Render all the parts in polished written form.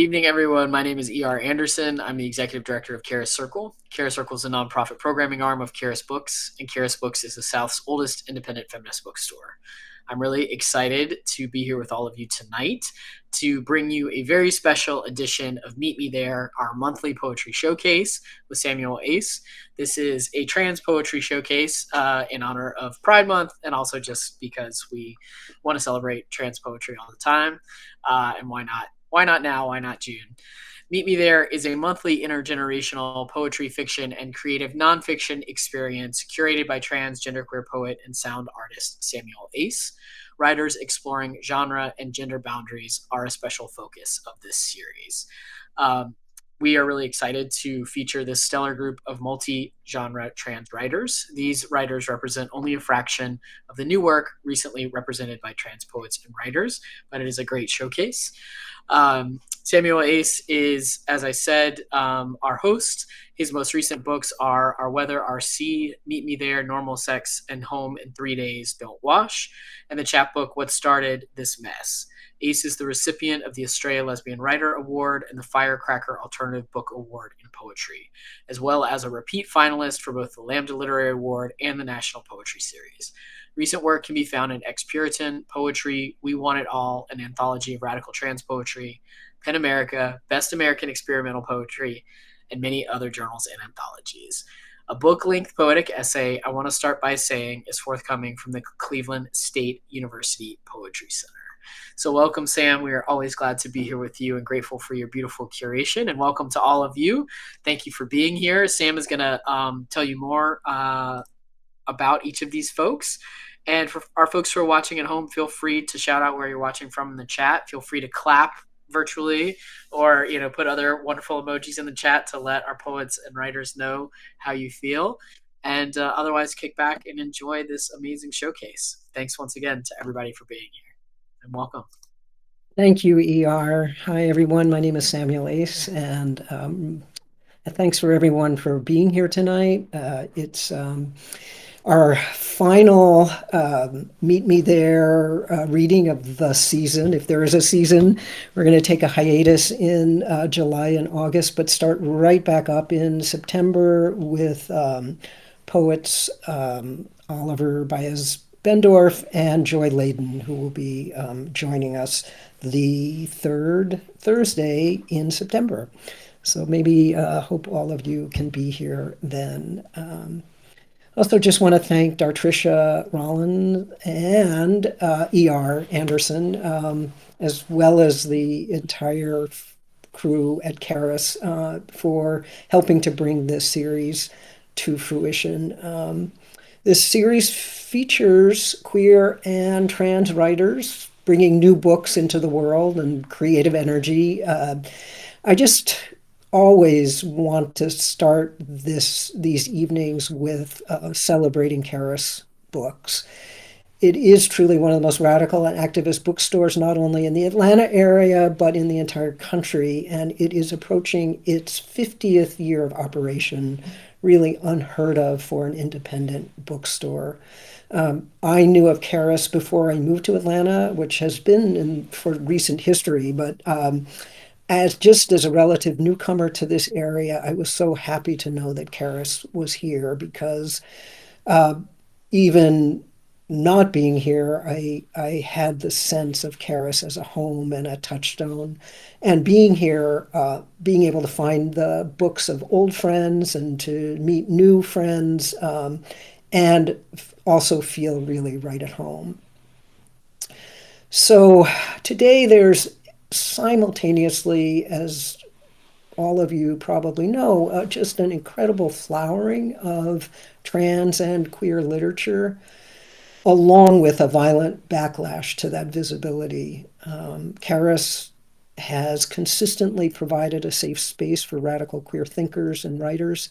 evening, everyone. My name is E.R. Anderson. I'm the executive director of Karis Circle. Karis Circle is a nonprofit programming arm of Karis Books, and Karis Books is the South's oldest independent feminist bookstore. I'm really excited to be here with all of you tonight to bring you a very special edition of Meet Me There, our monthly poetry showcase with Samuel Ace. This is a trans poetry showcase in honor of Pride Month, and also just because we want to celebrate trans poetry all the time. And why not? Why not now? Why not June? Meet Me There is a monthly intergenerational poetry, fiction, and creative nonfiction experience curated by transgender queer poet and sound artist Samuel Ace. Writers exploring genre and gender boundaries are a special focus of this series. We are really excited to feature this stellar group of multi-genre trans writers. These writers represent only a fraction of the new work recently represented by trans poets and writers, but it is a great showcase. Samuel Ace is, as I said, our host. His most recent books are Our Weather, Our Sea, Meet Me There, Normal Sex, and Home in 3 Days, Don't Wash, and the chapbook What Started This Mess. Ace is the recipient of the Australia Lesbian Writer Award and the Firecracker Alternative Book Award in Poetry, as well as a repeat finalist for both the Lambda Literary Award and the National Poetry Series. Recent work can be found in Ex-Puritan, Poetry, We Want It All, an anthology of radical trans poetry, PEN America, Best American Experimental Poetry, and many other journals and anthologies. A book-length poetic essay, I Want to Start by Saying, is forthcoming from the Cleveland State University Poetry Center. So welcome, Sam. We are always glad to be here with you and grateful for your beautiful curation. And welcome to all of you. Thank you for being here. Sam is going to tell you more about each of these folks. And for our folks who are watching at home, feel free to shout out where you're watching from in the chat. Feel free to clap virtually or put other wonderful emojis in the chat to let our poets and writers know how you feel. And otherwise, kick back and enjoy this amazing showcase. Thanks once again to everybody for being here. And welcome. Thank you, ER. Hi, everyone. My name is Samuel Ace, and thanks for everyone for being here tonight. It's our final Meet Me There reading of the season. If there is a season, we're going to take a hiatus in July and August, but start right back up in September with poets Oliver Baez Bendorf and Joy Layden, who will be joining us the third Thursday in September. So maybe hope all of you can be here then. Also just want to thank Dartrisha Rollins and E.R. Anderson, as well as the entire crew at Karis for helping to bring this series to fruition. This series features queer and trans writers bringing new books into the world and creative energy. I just always want to start these evenings with celebrating Karis books. It is truly one of the most radical and activist bookstores, not only in the Atlanta area, but in the entire country. And it is approaching its 50th year of operation, really unheard of for an independent bookstore. I knew of Karis before I moved to Atlanta, which has been for recent history, but as a relative newcomer to this area, I was so happy to know that Karis was here because even not being here, I had the sense of Karis as a home and a touchstone. And being here, being able to find the books of old friends and to meet new friends, and also feel really right at home. So today there's simultaneously, as all of you probably know, just an incredible flowering of trans and queer literature, along with a violent backlash to that visibility. Karis has consistently provided a safe space for radical queer thinkers and writers.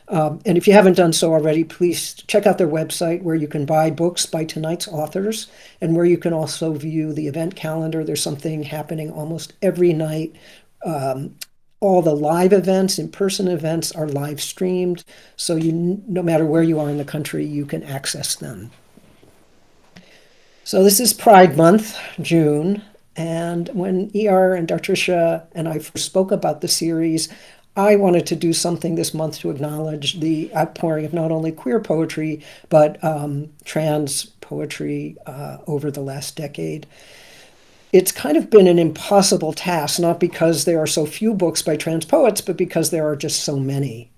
And if you haven't done so already, please check out their website where you can buy books by tonight's authors and where you can also view the event calendar. There's something happening almost every night. All the live events, in-person events are live streamed. So no matter where you are in the country, you can access them. So this is Pride Month, June. And when ER and Dartrisha and I first spoke about the series, I wanted to do something this month to acknowledge the outpouring of not only queer poetry, but trans poetry over the last decade. It's kind of been an impossible task, not because there are so few books by trans poets, but because there are just so many.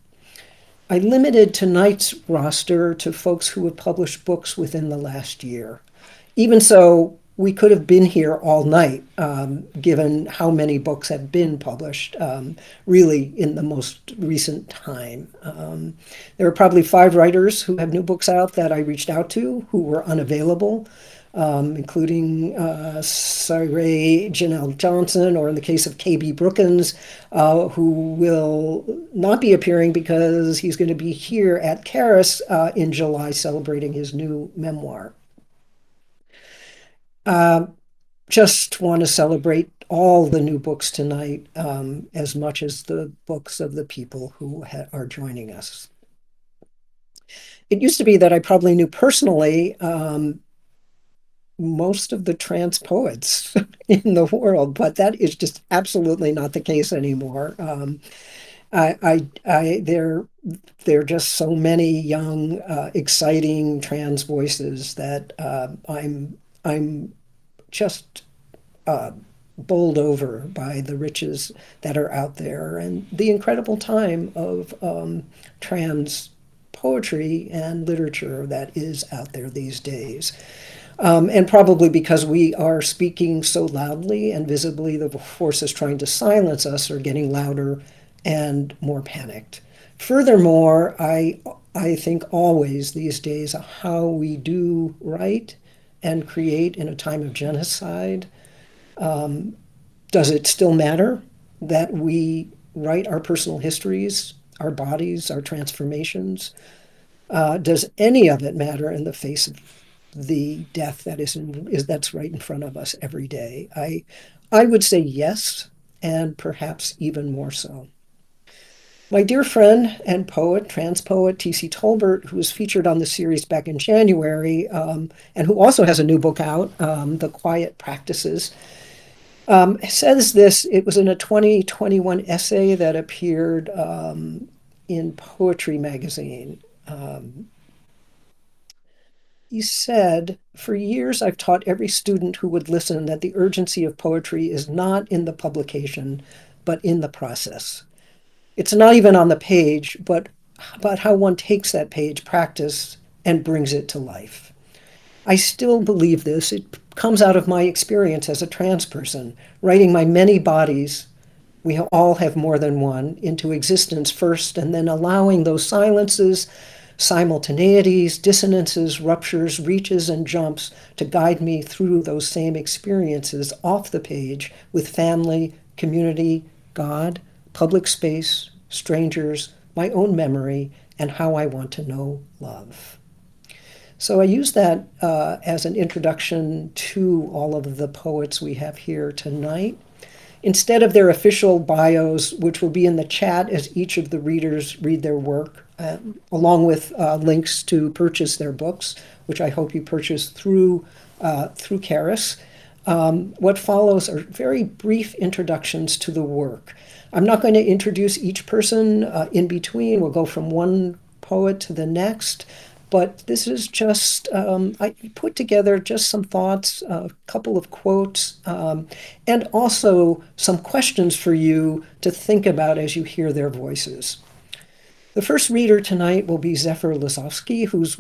I limited tonight's roster to folks who have published books within the last year. Even so, we could have been here all night, given how many books have been published, really in the most recent time. There are probably 5 writers who have new books out that I reached out to who were unavailable, including Saray Janelle Johnson, or in the case of KB Brookins, who will not be appearing because he's going to be here at Caris in July celebrating his new memoir. Just want to celebrate all the new books tonight as much as the books of the people who are joining us. It used to be that I probably knew personally most of the trans poets in the world, but that is just absolutely not the case anymore. There are just so many young, exciting trans voices that I'm just bowled over by the riches that are out there and the incredible time of trans poetry and literature that is out there these days. And probably because we are speaking so loudly and visibly, the forces trying to silence us are getting louder and more panicked. Furthermore, I think always these days how we do write and create in a time of genocide. Does it still matter that we write our personal histories, our bodies, our transformations? Does any of it matter in the face of the death that's right in front of us every day? I would say yes, and perhaps even more so. My dear friend and poet, trans poet T.C. Tolbert, who was featured on the series back in January, and who also has a new book out, The Quiet Practices, says this. It was in a 2021 essay that appeared in Poetry magazine. He said, "For years, I've taught every student who would listen that the urgency of poetry is not in the publication, but in the process. It's not even on the page, but about how one takes that page, practice, and brings it to life. I still believe this. It comes out of my experience as a trans person, writing my many bodies, we all have more than one, into existence first, and then allowing those silences, simultaneities, dissonances, ruptures, reaches, and jumps to guide me through those same experiences off the page with family, community, God, public space, strangers, my own memory, and how I want to know love." So I use that as an introduction to all of the poets we have here tonight. Instead of their official bios, which will be in the chat as each of the readers read their work, along with links to purchase their books, which I hope you purchase through Caris. What follows are very brief introductions to the work. I'm not going to introduce each person in between. We'll go from one poet to the next. But this is just, I put together just some thoughts, a couple of quotes, and also some questions for you to think about as you hear their voices. The first reader tonight will be Zephyr Lazowski, whose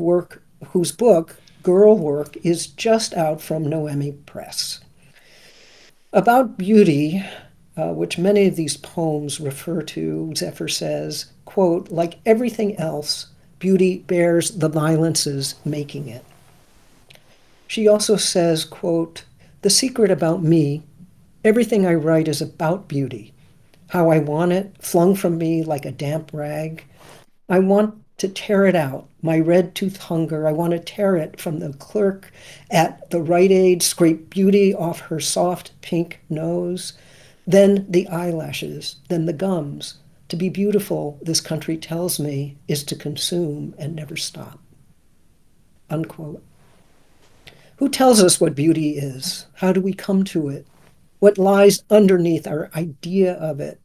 book, Girl Work, is just out from Noemi Press. About beauty, which many of these poems refer to, Zephyr says, quote, "Like everything else, beauty bears the violences making it." She also says, quote, "The secret about me, everything I write is about beauty, how I want it, flung from me like a damp rag. I want to tear it out, my red tooth hunger. I want to tear it from the clerk at the Rite Aid, scrape beauty off her soft pink nose, then the eyelashes, then the gums. To be beautiful, this country tells me, is to consume and never stop." Unquote. Who tells us what beauty is? How do we come to it? what lies underneath our idea of it.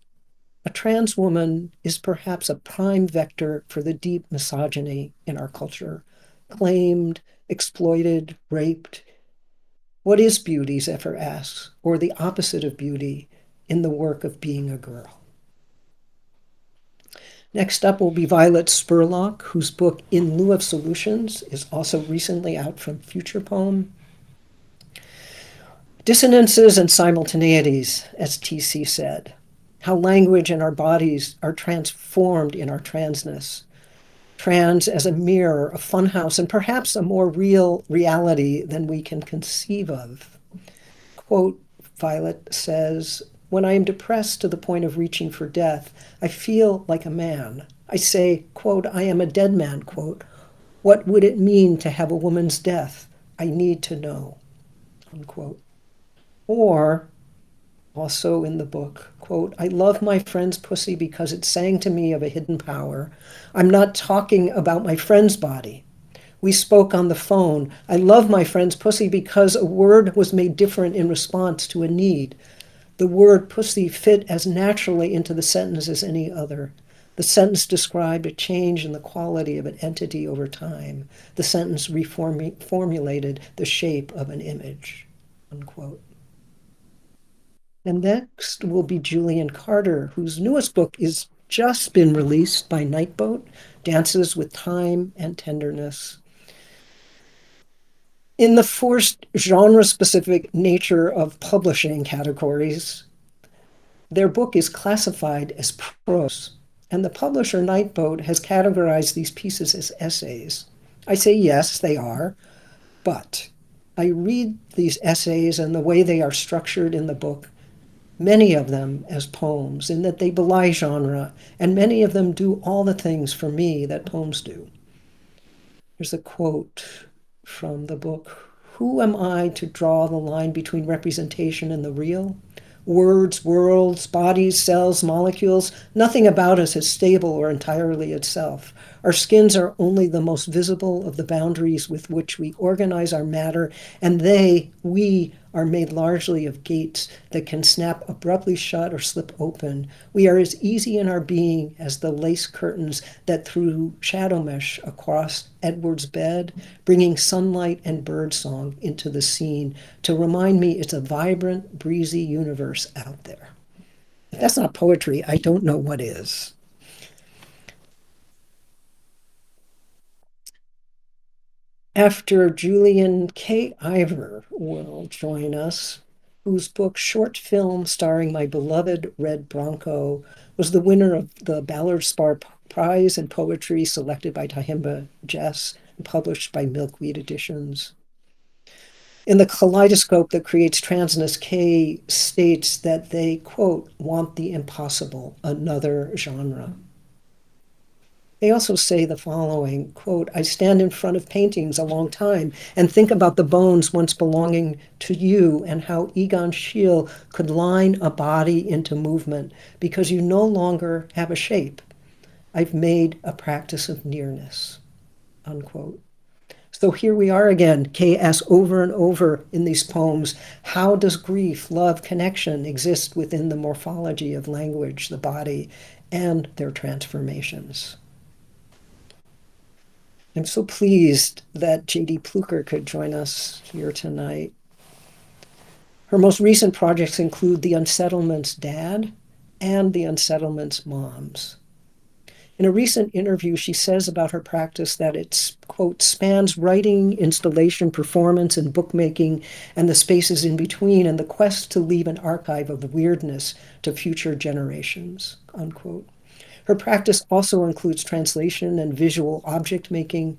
A trans woman is perhaps a prime vector for the deep misogyny in our culture, claimed, exploited, raped. What is beauty, Zephyr asks, or the opposite of beauty in the work of being a girl? Next up will be Violet Spurlock, whose book In Lieu of Solutions is also recently out from Future Poem. Dissonances and simultaneities, as TC said, how language and our bodies are transformed in our transness. Trans as a mirror, a funhouse, and perhaps a more real reality than we can conceive of. Quote, Violet says, when I am depressed to the point of reaching for death, I feel like a man. I say, quote, I am a dead man, quote. What would it mean to have a woman's death? I need to know, unquote. Or, also in the book, quote, I love my friend's pussy because it sang to me of a hidden power. I'm not talking about my friend's body. We spoke on the phone. I love my friend's pussy because a word was made different in response to a need. The word pussy fit as naturally into the sentence as any other. The sentence described a change in the quality of an entity over time. The sentence reformulated the shape of an image, unquote. And next will be Julian Carter, whose newest book is just been released by Nightboat, Dances with Time and Tenderness. In the forced genre-specific nature of publishing categories, their book is classified as prose, and the publisher Nightboat has categorized these pieces as essays. I say yes, they are, but I read these essays and the way they are structured in the book, many of them as poems, in that they belie genre, and many of them do all the things for me that poems do. Here's a quote from the book. Who am I to draw the line between representation and the real? Words, worlds, bodies, cells, molecules, nothing about us is stable or entirely itself. Our skins are only the most visible of the boundaries with which we organize our matter, and we, are made largely of gates that can snap abruptly shut or slip open. We are as easy in our being as the lace curtains that threw shadow mesh across Edward's bed, bringing sunlight and birdsong into the scene to remind me it's a vibrant, breezy universe out there. If that's not poetry, I don't know what is. After Julian K. Ivor will join us, whose book Short Film Starring My Beloved Red Bronco was the winner of the Ballard Spar Prize in Poetry selected by Tahimba Jess and published by Milkweed Editions. In the kaleidoscope that creates transness, K states that they, quote, want the impossible, another genre. They also say the following, quote, I stand in front of paintings a long time and think about the bones once belonging to you and how Egon Schiele could line a body into movement because you no longer have a shape. I've made a practice of nearness, unquote. So here we are again. Kay asks over and over in these poems, how does grief, love, connection exist within the morphology of language, the body, and their transformations? I'm so pleased that J.D. Plucher could join us here tonight. Her most recent projects include The Unsettlement's Dad and The Unsettlement's Moms. In a recent interview, she says about her practice that it, quote, spans writing, installation, performance, and bookmaking, and the spaces in between, and the quest to leave an archive of weirdness to future generations, unquote. Her practice also includes translation and visual object making.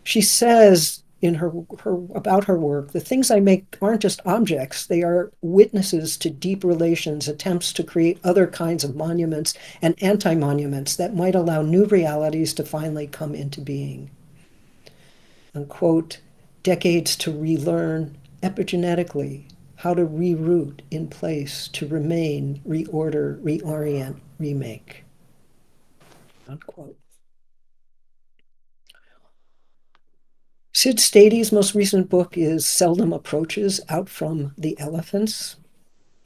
She says in her about her work, the things I make aren't just objects, they are witnesses to deep relations, attempts to create other kinds of monuments and anti-monuments that might allow new realities to finally come into being. Unquote, decades to relearn epigenetically how to reroute in place, to remain, reorder, reorient, remake. Unquote. Sid Stadey's most recent book is Seldom Approaches, Out from the Elephants.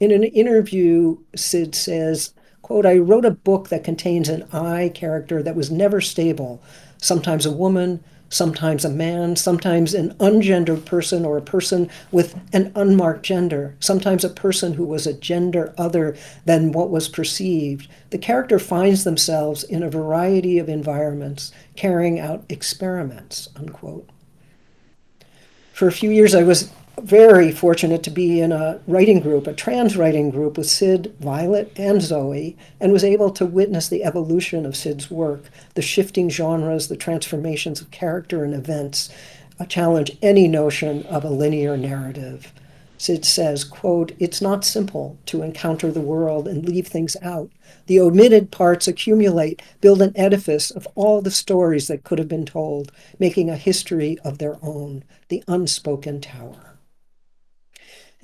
In an interview, Sid says, quote, I wrote a book that contains an I character that was never stable, sometimes a woman, sometimes a man, sometimes an ungendered person or a person with an unmarked gender, sometimes a person who was a gender other than what was perceived. The character finds themselves in a variety of environments, carrying out experiments, unquote. For a few years, I was very fortunate to be in a writing group, a trans writing group with Sid, Violet, and Zoe, and was able to witness the evolution of Sid's work, the shifting genres, the transformations of character and events, challenge any notion of a linear narrative. Sid says, quote, it's not simple to encounter the world and leave things out. The omitted parts accumulate, build an edifice of all the stories that could have been told, making a history of their own, the unspoken tower.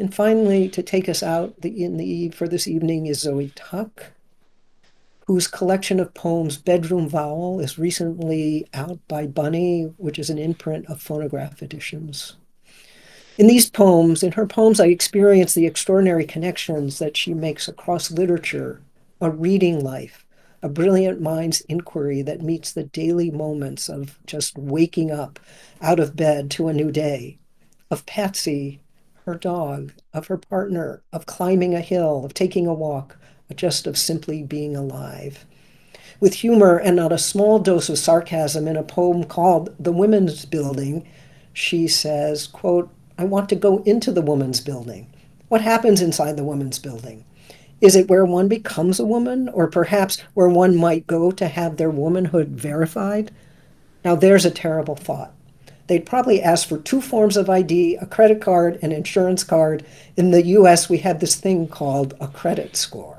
And finally, to take us out for this evening is Zoe Tuck, whose collection of poems, Bedroom Vowel, is recently out by Bunny, which is an imprint of Phonograph Editions. In her poems, I experience the extraordinary connections that she makes across literature, a reading life, a brilliant mind's inquiry that meets the daily moments of just waking up out of bed to a new day, of Patsy, her dog, of her partner, of climbing a hill, of taking a walk, just of simply being alive. With humor and not a small dose of sarcasm in a poem called The Women's Building, she says, quote, I want to go into the woman's building. What happens inside the woman's building? Is it where one becomes a woman, or perhaps where one might go to have their womanhood verified? Now, there's a terrible thought. They'd probably ask for 2 forms of ID, a credit card, an insurance card. In the US, we have this thing called a credit score.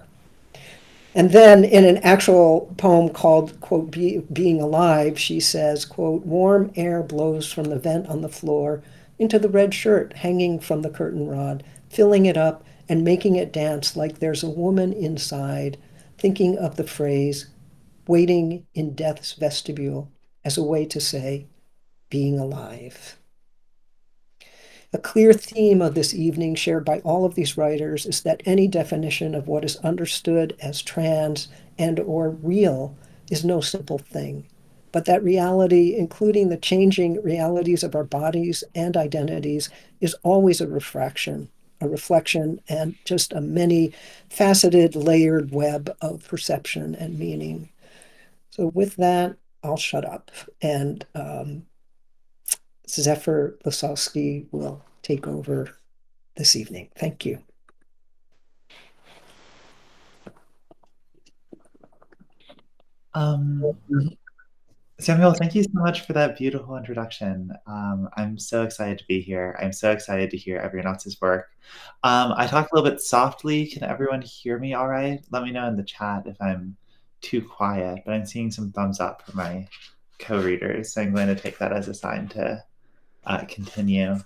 And then in an actual poem called, quote, Being Alive, she says, quote, warm air blows from the vent on the floor into the red shirt hanging from the curtain rod, filling it up and making it dance like there's a woman inside, thinking of the phrase, waiting in death's vestibule, as a way to say, being alive. A clear theme of this evening, shared by all of these writers, is that any definition of what is understood as trans and or real is no simple thing, but that reality, including the changing realities of our bodies and identities, is always a reflection, and just a many faceted, layered web of perception and meaning. So with that, I'll shut up, and Zephyr Lasowski will take over this evening. Thank you. Samuel, thank you so much for that beautiful introduction. I'm so excited to be here. I'm so excited to hear everyone else's work. I talked a little bit softly. Can everyone hear me all right? Let me know in the chat if I'm too quiet, but I'm seeing some thumbs up from my co-readers, so I'm going to take that as a sign to continue.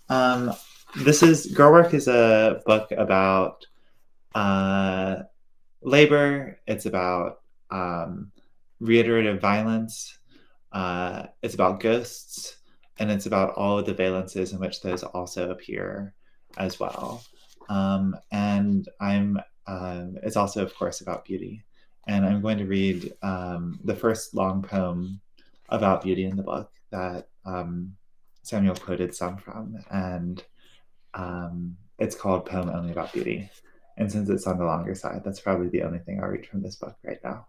Girl Work is a book about labor. It's about reiterative violence. It's about ghosts, and it's about all of the valences in which those also appear as well. And it's also, of course, about beauty. And I'm going to read the first long poem about beauty in the book that Samuel quoted some from. And it's called Poem Only About Beauty. And since it's on the longer side, that's probably the only thing I'll read from this book right now.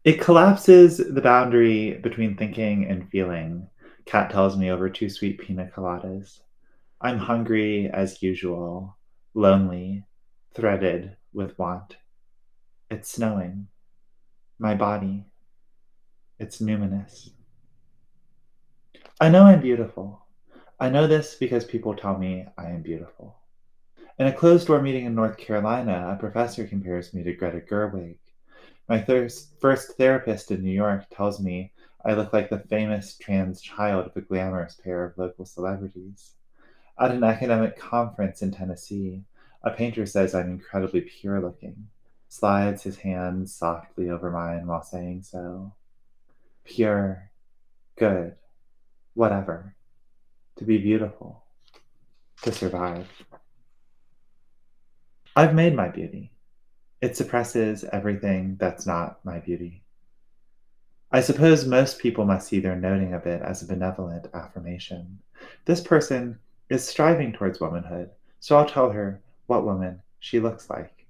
It collapses the boundary between thinking and feeling, Kat tells me over 2 sweet pina coladas. I'm hungry as usual, lonely, threaded with want. It's snowing. My body. It's numinous. I know I'm beautiful. I know this because people tell me I am beautiful. In a closed-door meeting in North Carolina, a professor compares me to Greta Gerwig. My first therapist in New York tells me I look like the famous trans child of a glamorous pair of local celebrities. At an academic conference in Tennessee, a painter says I'm incredibly pure looking, slides his hands softly over mine while saying so. Pure, good, whatever. To be beautiful. To survive. I've made my beauty. It suppresses everything that's not my beauty. I suppose most people must see their noting of it as a benevolent affirmation. This person is striving towards womanhood, so I'll tell her what woman she looks like.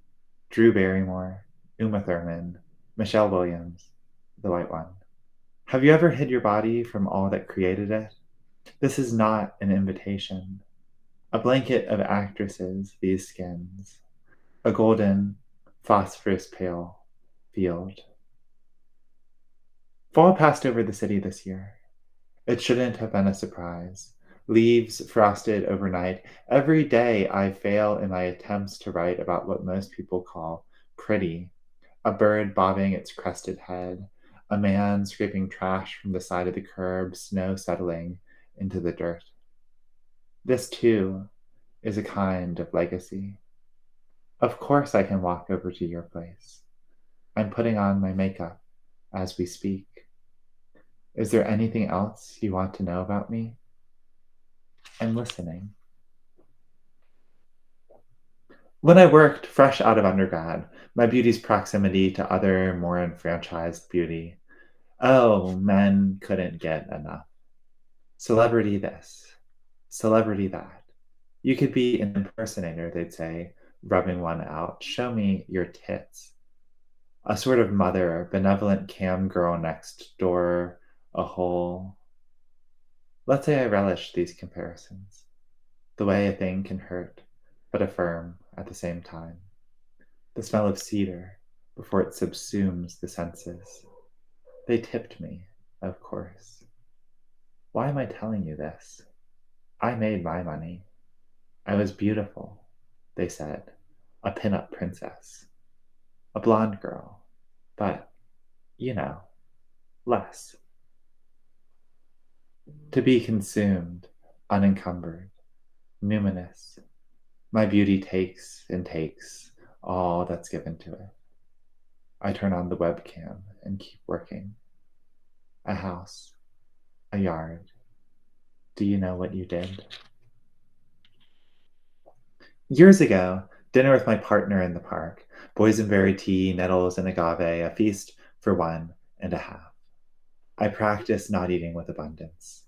Drew Barrymore, Uma Thurman, Michelle Williams, the white one. Have you ever hid your body from all that created it? This is not an invitation. A blanket of actresses, these skins. A golden, phosphorus pale field. Fall passed over the city this year. It shouldn't have been a surprise. Leaves frosted overnight. Every day I fail in my attempts to write about what most people call pretty. A bird bobbing its crested head. A man scraping trash from the side of the curb, snow settling into the dirt. This, too, is a kind of legacy. Of course I can walk over to your place. I'm putting on my makeup as we speak. Is there anything else you want to know about me? I'm listening. When I worked fresh out of undergrad, my beauty's proximity to other, more enfranchised beauty. Oh, men couldn't get enough. Celebrity this, celebrity that. You could be an impersonator, they'd say, rubbing one out. Show me your tits. A sort of mother, benevolent cam girl next door, a whole. Let's say I relish these comparisons. The way a thing can hurt, but affirm at the same time. The smell of cedar before it subsumes the senses. They tipped me, of course. Why am I telling you this? I made my money. I was beautiful, they said. A pin-up princess. A blonde girl. But, you know, less. To be consumed, unencumbered, numinous. My beauty takes and takes all that's given to it. I turn on the webcam and keep working. A house, a yard. Do you know what you did? Years ago, dinner with my partner in the park. Boysenberry tea, nettles, and agave, a feast for one and a half. I practice not eating with abundance.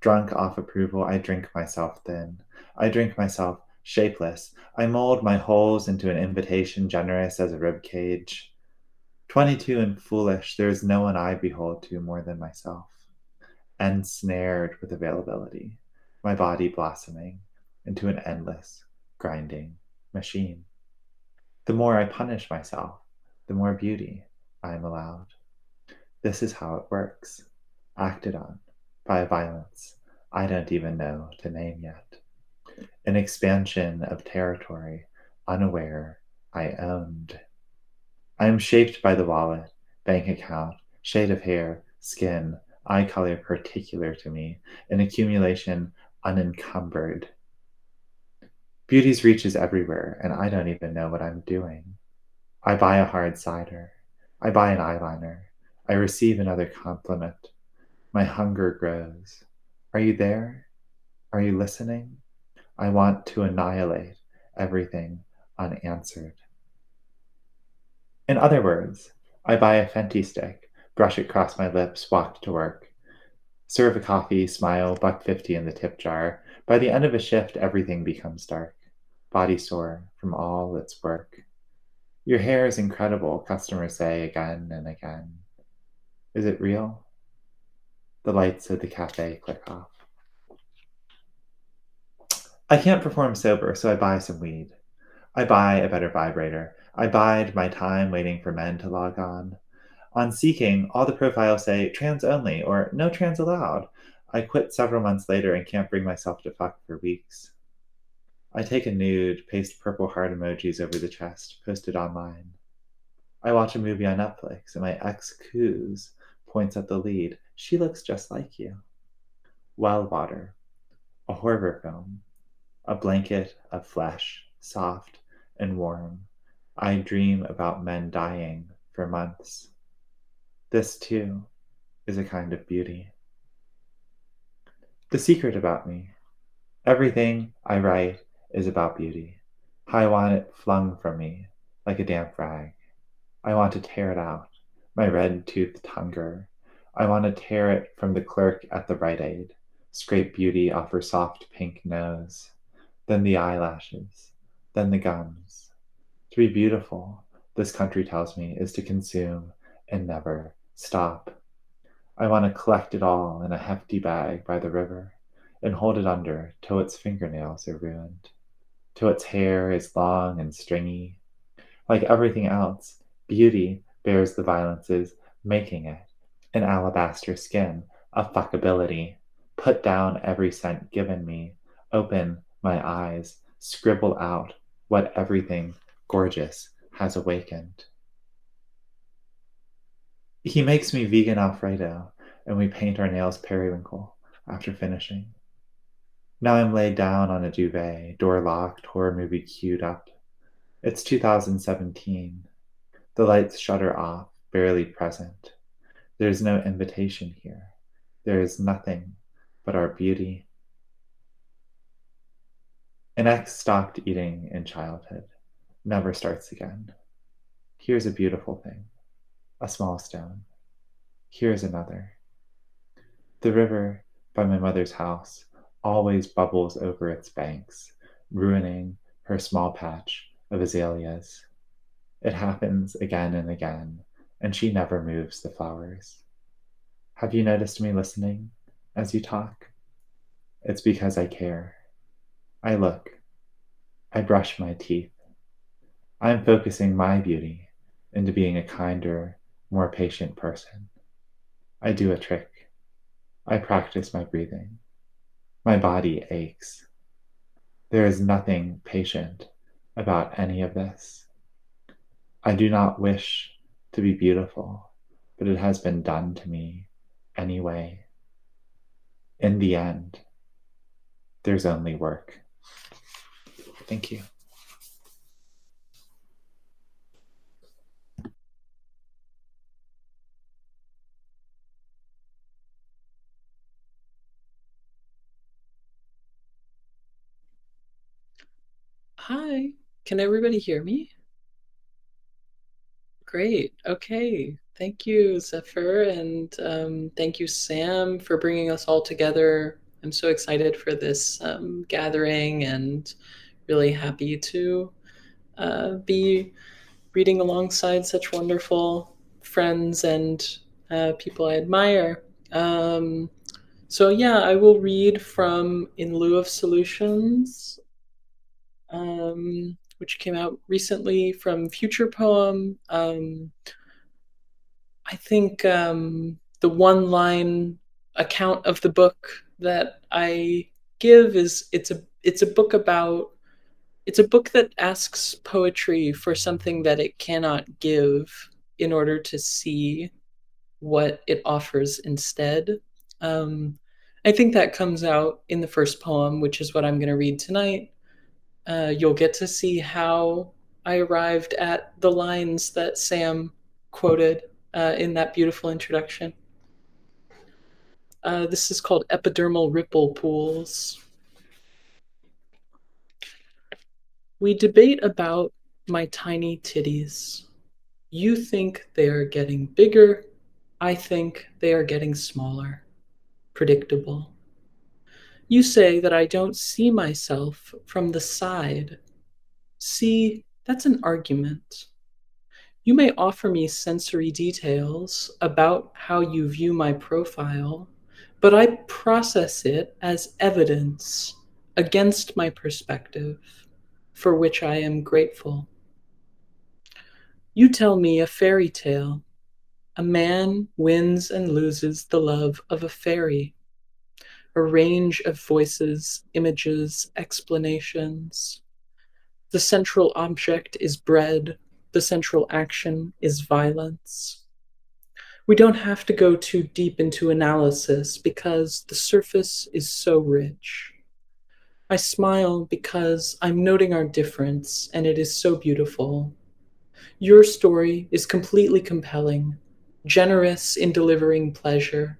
Drunk off approval, I drink myself thin. I drink myself shapeless. I mold my holes into an invitation generous as a rib cage. 22 and foolish, there is no one I behold to more than myself. Ensnared with availability, my body blossoming into an endless, grinding machine. The more I punish myself, the more beauty I am allowed. This is how it works, acted on by a violence I don't even know to name yet. An expansion of territory, unaware I owned. I am shaped by the wallet, bank account, shade of hair, skin, eye color particular to me, an accumulation unencumbered. Beauty's reach is everywhere, and I don't even know what I'm doing. I buy a hard cider. I buy an eyeliner. I receive another compliment. My hunger grows. Are you there? Are you listening? I want to annihilate everything unanswered. In other words, I buy a Fenty stick, brush it across my lips, walk to work. Serve a coffee, smile, $1.50 in the tip jar. By the end of a shift, everything becomes dark. Body sore from all its work. Your hair is incredible, customers say again and again. Is it real? The lights of the cafe click off. I can't perform sober, so I buy some weed. I buy a better vibrator. I bide my time waiting for men to log on. On Seeking, all the profiles say trans only or no trans allowed. I quit several months later and can't bring myself to fuck for weeks. I take a nude, paste purple heart emojis over the chest, post it online. I watch a movie on Netflix and my ex coos points at the lead. She looks just like you. Well Water, a horror film, a blanket of flesh, soft and warm. I dream about men dying for months. This, too, is a kind of beauty. The secret about me. Everything I write is about beauty. I want it flung from me like a damp rag. I want to tear it out, my red-toothed hunger. I want to tear it from the clerk at the Rite Aid, scrape beauty off her soft pink nose, then the eyelashes, then the gums. To be beautiful, this country tells me, is to consume and never stop. I want to collect it all in a hefty bag by the river and hold it under till its fingernails are ruined, till its hair is long and stringy. Like everything else, beauty bears the violences making it. An alabaster skin, a fuckability. Put down every scent given me. Open my eyes. Scribble out what everything gorgeous has awakened. He makes me vegan Alfredo, and we paint our nails periwinkle after finishing. Now I'm laid down on a duvet, door locked, horror movie queued up. It's 2017. The lights shutter off, barely present. There is no invitation here. There is nothing but our beauty. An ex stopped eating in childhood, never starts again. Here's a beautiful thing, a small stone. Here's another. The river by my mother's house always bubbles over its banks, ruining her small patch of azaleas. It happens again and again, and she never moves the flowers. Have you noticed me listening as you talk? It's because I care. I look. I brush my teeth. I'm focusing my beauty into being a kinder, more patient person. I do a trick. I practice my breathing. My body aches. There is nothing patient about any of this. I do not wish to be beautiful, but it has been done to me anyway. In the end, there's only work. Thank you. Hi, can everybody hear me? Great. Okay. Thank you, Zephyr, and thank you, Sam, for bringing us all together. I'm so excited for this gathering and really happy to be reading alongside such wonderful friends and people I admire. Yeah, I will read from In Lieu of Solutions, which came out recently from Future Poem. I think the one line account of the book that I give is it's a book that asks poetry for something that it cannot give in order to see what it offers instead. Um, I think that comes out in the first poem, which is what I'm going to read tonight. You'll get to see how I arrived at the lines that Sam quoted in that beautiful introduction. This is called Epidermal Ripple Pools. We debate about my tiny titties. You think they are getting bigger. I think they are getting smaller. Predictable. You say that I don't see myself from the side. See, that's an argument. You may offer me sensory details about how you view my profile, but I process it as evidence against my perspective, for which I am grateful. You tell me a fairy tale. A man wins and loses the love of a fairy. A range of voices, images, explanations. The central object is bread. The central action is violence. We don't have to go too deep into analysis because the surface is so rich. I smile because I'm noting our difference and it is so beautiful. Your story is completely compelling, generous in delivering pleasure,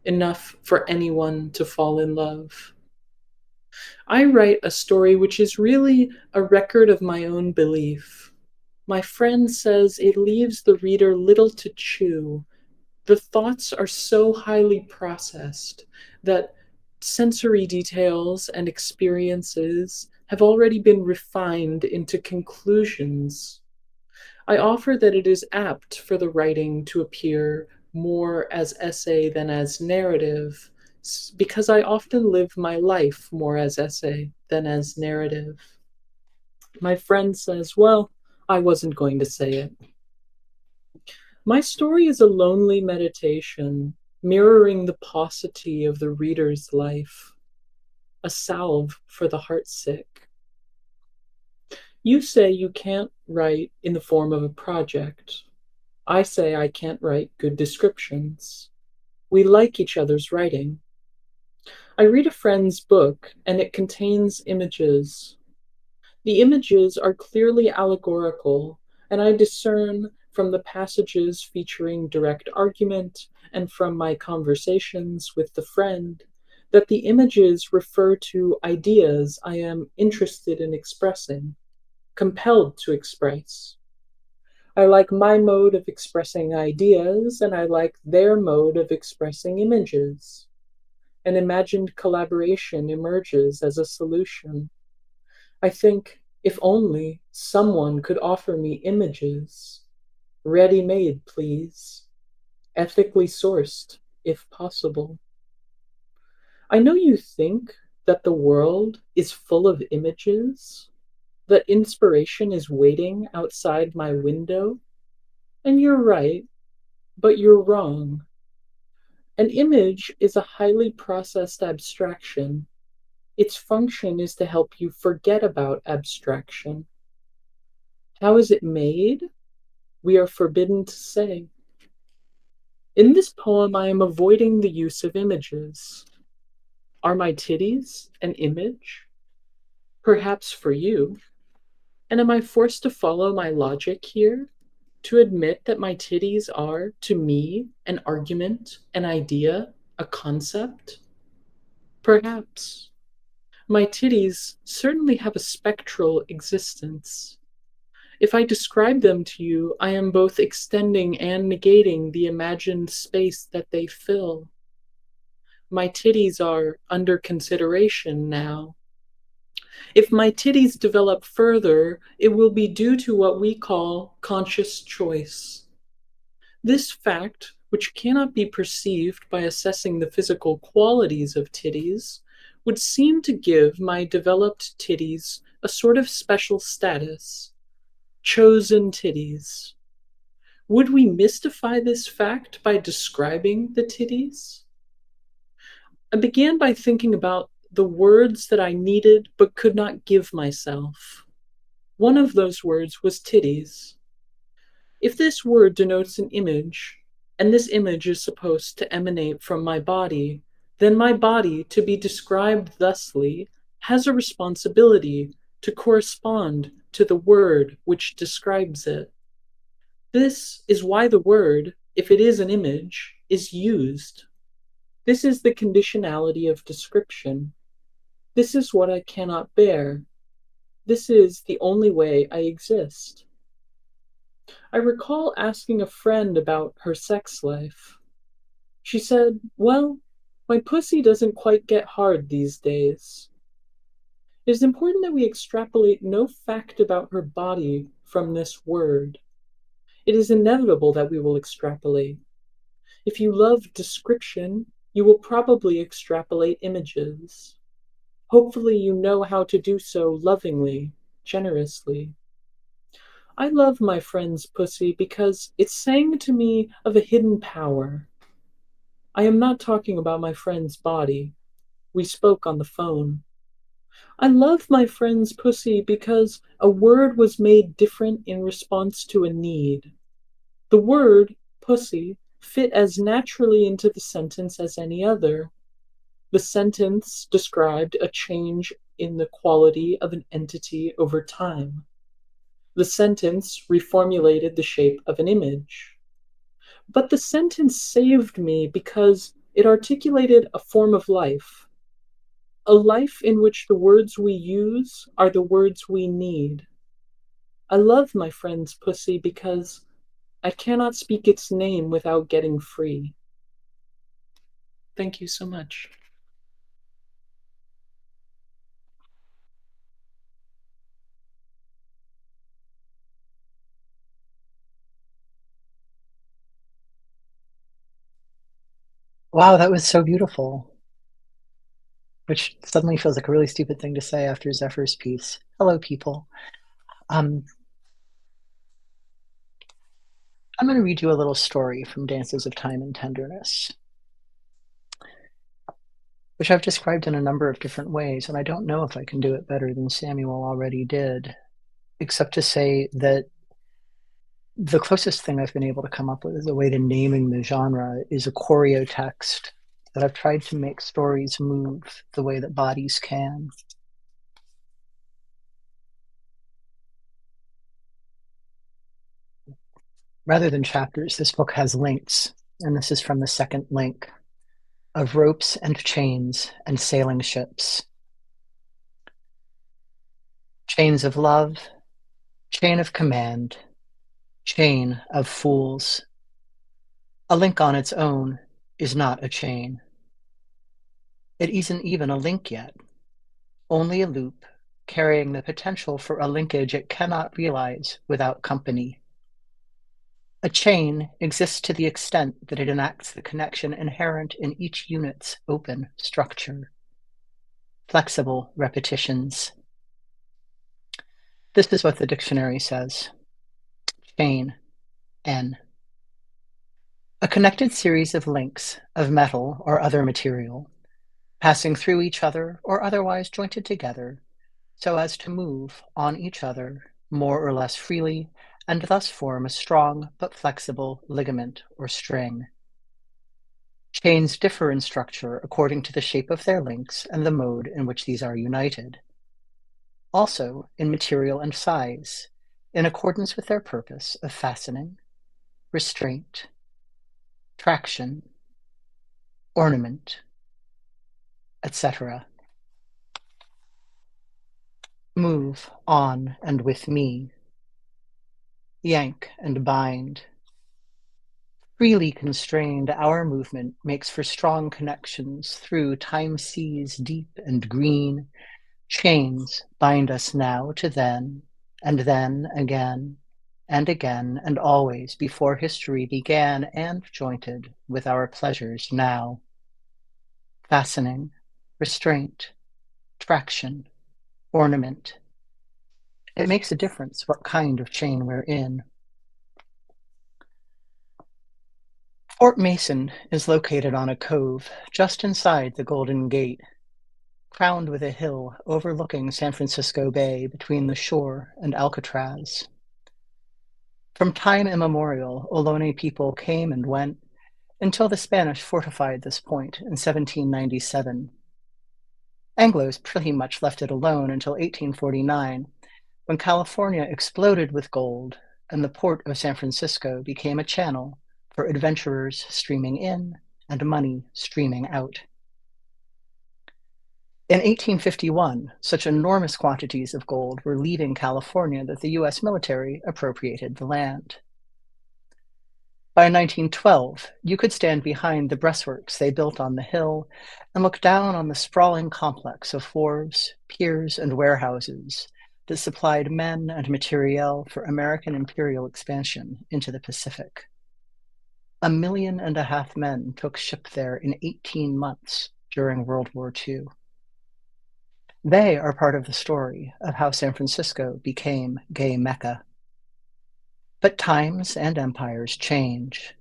enough for anyone to fall in love. I write a story which is really a record of my own belief. My friend says it leaves the reader little to chew. The thoughts are so highly processed that sensory details and experiences have already been refined into conclusions. I offer that it is apt for the writing to appear more as essay than as narrative, because I often live my life more as essay than as narrative. My friend says, well, I wasn't going to say it. My story is a lonely meditation, mirroring the paucity of the reader's life, a salve for the heartsick. You say you can't write in the form of a project. I say I can't write good descriptions. We like each other's writing. I read a friend's book, and it contains images. The images are clearly allegorical, and I discern from the passages featuring direct argument and from my conversations with the friend that the images refer to ideas I am interested in expressing, compelled to express. I like my mode of expressing ideas, and I like their mode of expressing images. An imagined collaboration emerges as a solution. I think, if only someone could offer me images. Ready made, please. Ethically sourced, if possible. I know you think that the world is full of images, that inspiration is waiting outside my window, and you're right, but you're wrong. An image is a highly processed abstraction. Its function is to help you forget about abstraction. How is it made? We are forbidden to say. In this poem, I am avoiding the use of images. Are my titties an image? Perhaps for you. And am I forced to follow my logic here? To admit that my titties are, to me, an argument, an idea, a concept? Perhaps. My titties certainly have a spectral existence. If I describe them to you, I am both extending and negating the imagined space that they fill. My titties are under consideration now. If my titties develop further, it will be due to what we call conscious choice. This fact, which cannot be perceived by assessing the physical qualities of titties, would seem to give my developed titties a sort of special status. Chosen titties. Would we mystify this fact by describing the titties? I began by thinking about the words that I needed but could not give myself. One of those words was titties. If this word denotes an image, and this image is supposed to emanate from my body, then my body, to be described thusly, has a responsibility to correspond to the word which describes it. This is why the word, if it is an image, is used. This is the conditionality of description. This is what I cannot bear. This is the only way I exist. I recall asking a friend about her sex life. She said, well, my pussy doesn't quite get hard these days. It is important that we extrapolate no fact about her body from this word. It is inevitable that we will extrapolate. If you love description, you will probably extrapolate images. Hopefully you know how to do so lovingly, generously. I love my friend's pussy because it sang to me of a hidden power. I am not talking about my friend's body. We spoke on the phone. I love my friend's pussy because a word was made different in response to a need. The word, pussy, fit as naturally into the sentence as any other. The sentence described a change in the quality of an entity over time. The sentence reformulated the shape of an image. But the sentence saved me because it articulated a form of life. A life in which the words we use are the words we need. I love my friend's pussy because I cannot speak its name without getting free. Thank you so much. Wow, that was so beautiful. Which suddenly feels like a really stupid thing to say after Zephyr's piece. Hello, people. I'm going to read you a little story from Dances of Time and Tenderness, which I've described in a number of different ways, and I don't know if I can do it better than Samuel already did, except to say that the closest thing I've been able to come up with as a way to naming the genre is a choreo text that I've tried to make stories move the way that bodies can. Rather than chapters, this book has links, and this is from the second link, of ropes and chains and sailing ships. Chains of love, chain of command, chain of fools. A link on its own is not a chain. It isn't even a link yet, only a loop carrying the potential for a linkage it cannot realize without company. A chain exists to the extent that it enacts the connection inherent in each unit's open structure. Flexible repetitions. This is what the dictionary says. Chain, N. A connected series of links of metal or other material, passing through each other or otherwise jointed together so as to move on each other more or less freely and thus form a strong but flexible ligament or string. Chains differ in structure according to the shape of their links and the mode in which these are united. Also in material and size, in accordance with their purpose of fastening, restraint, traction, ornament, etc. Move on and with me. Yank and bind. Freely constrained, our movement makes for strong connections through time seas deep and green. Chains bind us now to then, and then again, and always before history began and jointed with our pleasures now. Fastening, restraint, traction, ornament. It makes a difference what kind of chain we're in. Fort Mason is located on a cove just inside the Golden Gate, crowned with a hill overlooking San Francisco Bay between the shore and Alcatraz. From time immemorial, Ohlone people came and went until the Spanish fortified this point in 1797. Anglos pretty much left it alone until 1849, when California exploded with gold and the port of San Francisco became a channel for adventurers streaming in and money streaming out. In 1851, such enormous quantities of gold were leaving California that the US military appropriated the land. By 1912, you could stand behind the breastworks they built on the hill and look down on the sprawling complex of wharves, piers, and warehouses that supplied men and materiel for American imperial expansion into the Pacific. 1.5 million men took ship there in 18 months during World War II. They are part of the story of how San Francisco became gay Mecca. But times and empires change,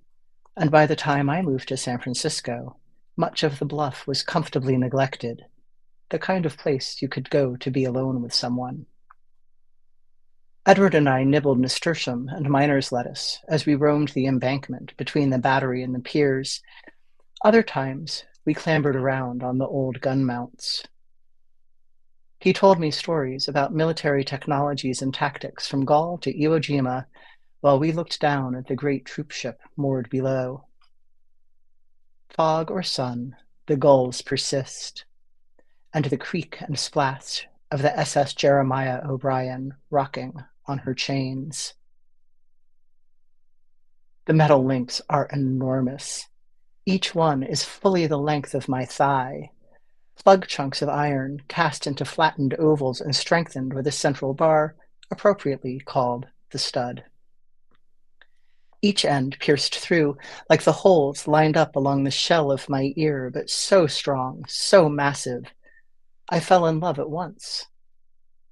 and by the time I moved to San Francisco, much of the bluff was comfortably neglected, the kind of place you could go to be alone with someone. Edward and I nibbled nasturtium and miner's lettuce as we roamed the embankment between the Battery and the piers. Other times, we clambered around on the old gun mounts. He told me stories about military technologies and tactics from Gaul to Iwo Jima while we looked down at the great troop ship moored below. Fog or sun, the gulls persist, and the creak and splash of the SS Jeremiah O'Brien rocking on her chains. The metal links are enormous. Each one is fully the length of my thigh. Plug chunks of iron cast into flattened ovals and strengthened with a central bar, appropriately called the stud. Each end pierced through, like the holes lined up along the shell of my ear, but so strong, so massive. I fell in love at once.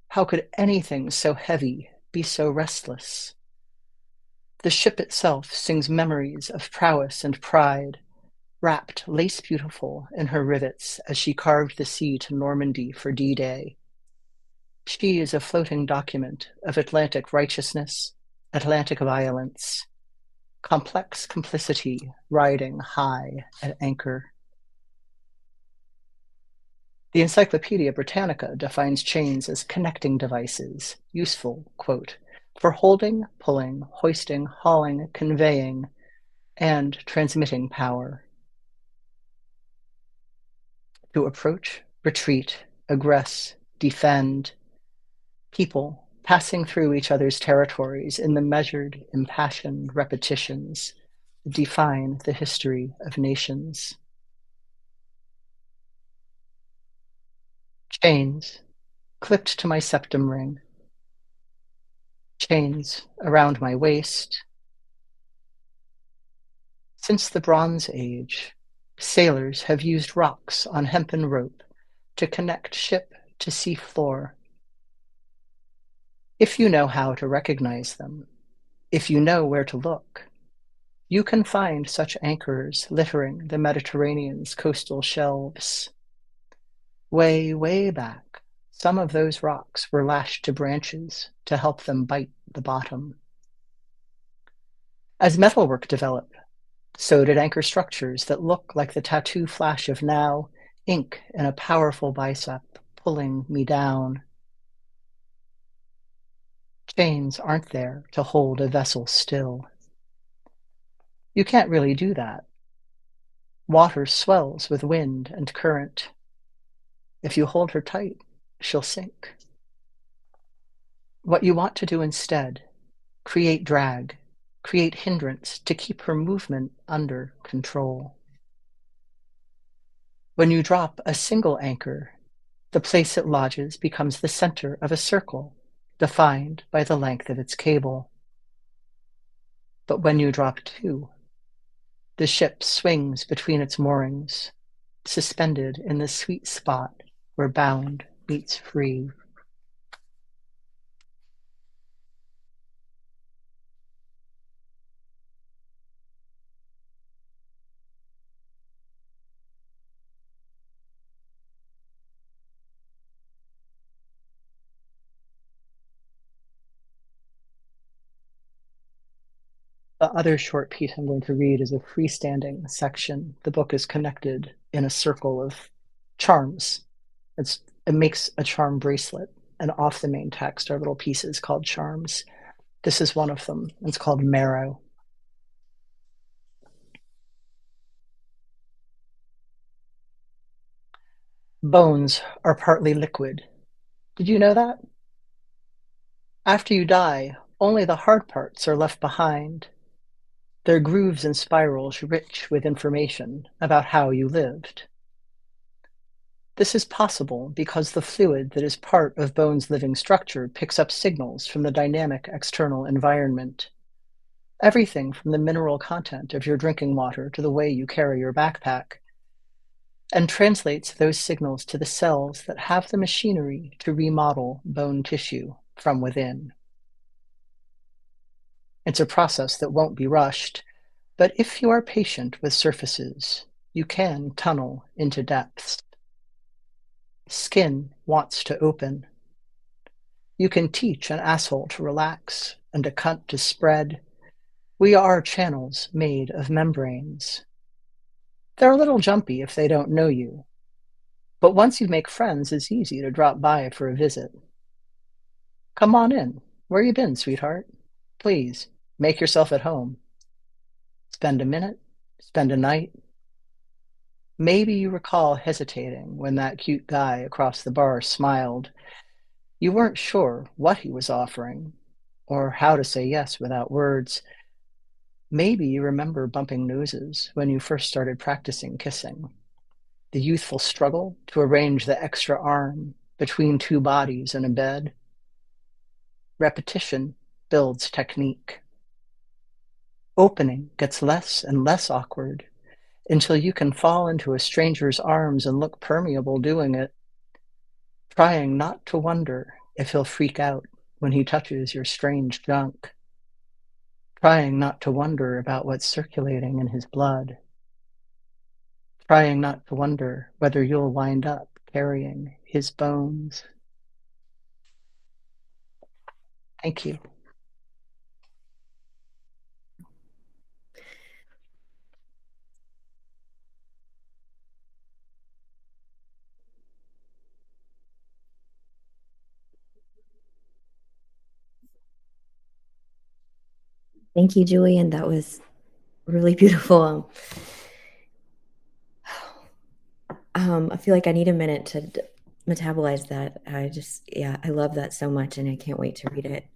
How could anything so heavy be so restless? The ship itself sings memories of prowess and pride, wrapped lace beautiful in her rivets as she carved the sea to Normandy for D-Day. She is a floating document of Atlantic righteousness, Atlantic violence, complex complicity riding high at anchor. The Encyclopedia Britannica defines chains as connecting devices, useful, quote, for holding, pulling, hoisting, hauling, conveying, and transmitting power. To approach, retreat, aggress, defend, people passing through each other's territories in the measured, impassioned repetitions define the history of nations. Chains, clipped to my septum ring. Chains around my waist. Since the Bronze Age, sailors have used rocks on hempen rope to connect ship to sea floor. If you know how to recognize them, if you know where to look, you can find such anchors littering the Mediterranean's coastal shelves. Way, way back, some of those rocks were lashed to branches to help them bite the bottom. As metalwork developed, so did anchor structures that look like the tattoo flash of now, ink in a powerful bicep pulling me down. Chains aren't there to hold a vessel still. You can't really do that. Water swells with wind and current. If you hold her tight, she'll sink. What you want to do instead, create drag, create hindrance to keep her movement under control. When you drop a single anchor, the place it lodges becomes the center of a circle, defined by the length of its cable. But when you drop two, the ship swings between its moorings, suspended in the sweet spot where bound meets free. The other short piece I'm going to read is a freestanding section. The book is connected in a circle of charms. It makes a charm bracelet, and off the main text are little pieces called charms. This is one of them. It's called Marrow. Bones are partly liquid. Did you know that? After you die, only the hard parts are left behind. Their grooves and spirals rich with information about how you lived. This is possible because the fluid that is part of bone's living structure picks up signals from the dynamic external environment. Everything from the mineral content of your drinking water to the way you carry your backpack, and translates those signals to the cells that have the machinery to remodel bone tissue from within. It's a process that won't be rushed, but if you are patient with surfaces, you can tunnel into depths. Skin wants to open. You can teach an asshole to relax and a cunt to spread. We are channels made of membranes. They're a little jumpy if they don't know you, but once you make friends, it's easy to drop by for a visit. Come on in. Where you been, sweetheart? Please, make yourself at home. Spend a minute, spend a night. Maybe you recall hesitating when that cute guy across the bar smiled. You weren't sure what he was offering or how to say yes without words. Maybe you remember bumping noses when you first started practicing kissing. The youthful struggle to arrange the extra arm between two bodies in a bed. Repetition builds technique. Opening gets less and less awkward until you can fall into a stranger's arms and look permeable doing it, trying not to wonder if he'll freak out when he touches your strange junk, trying not to wonder about what's circulating in his blood, trying not to wonder whether you'll wind up carrying his bones. Thank you. Thank you, Julian. That was really beautiful. I feel like I need a minute to metabolize that. I love that so much, and I can't wait to read it.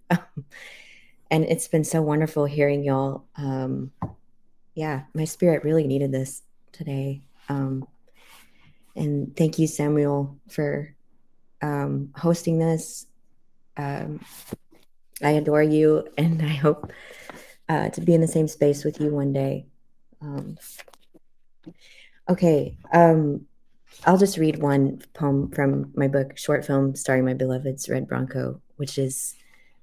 And it's been so wonderful hearing y'all. My spirit really needed this today. And thank you, Samuel, for hosting this. I adore you, and I hope to be in the same space with you one day. I'll just read one poem from my book, Short Film Starring My Beloved's Red Bronco, which is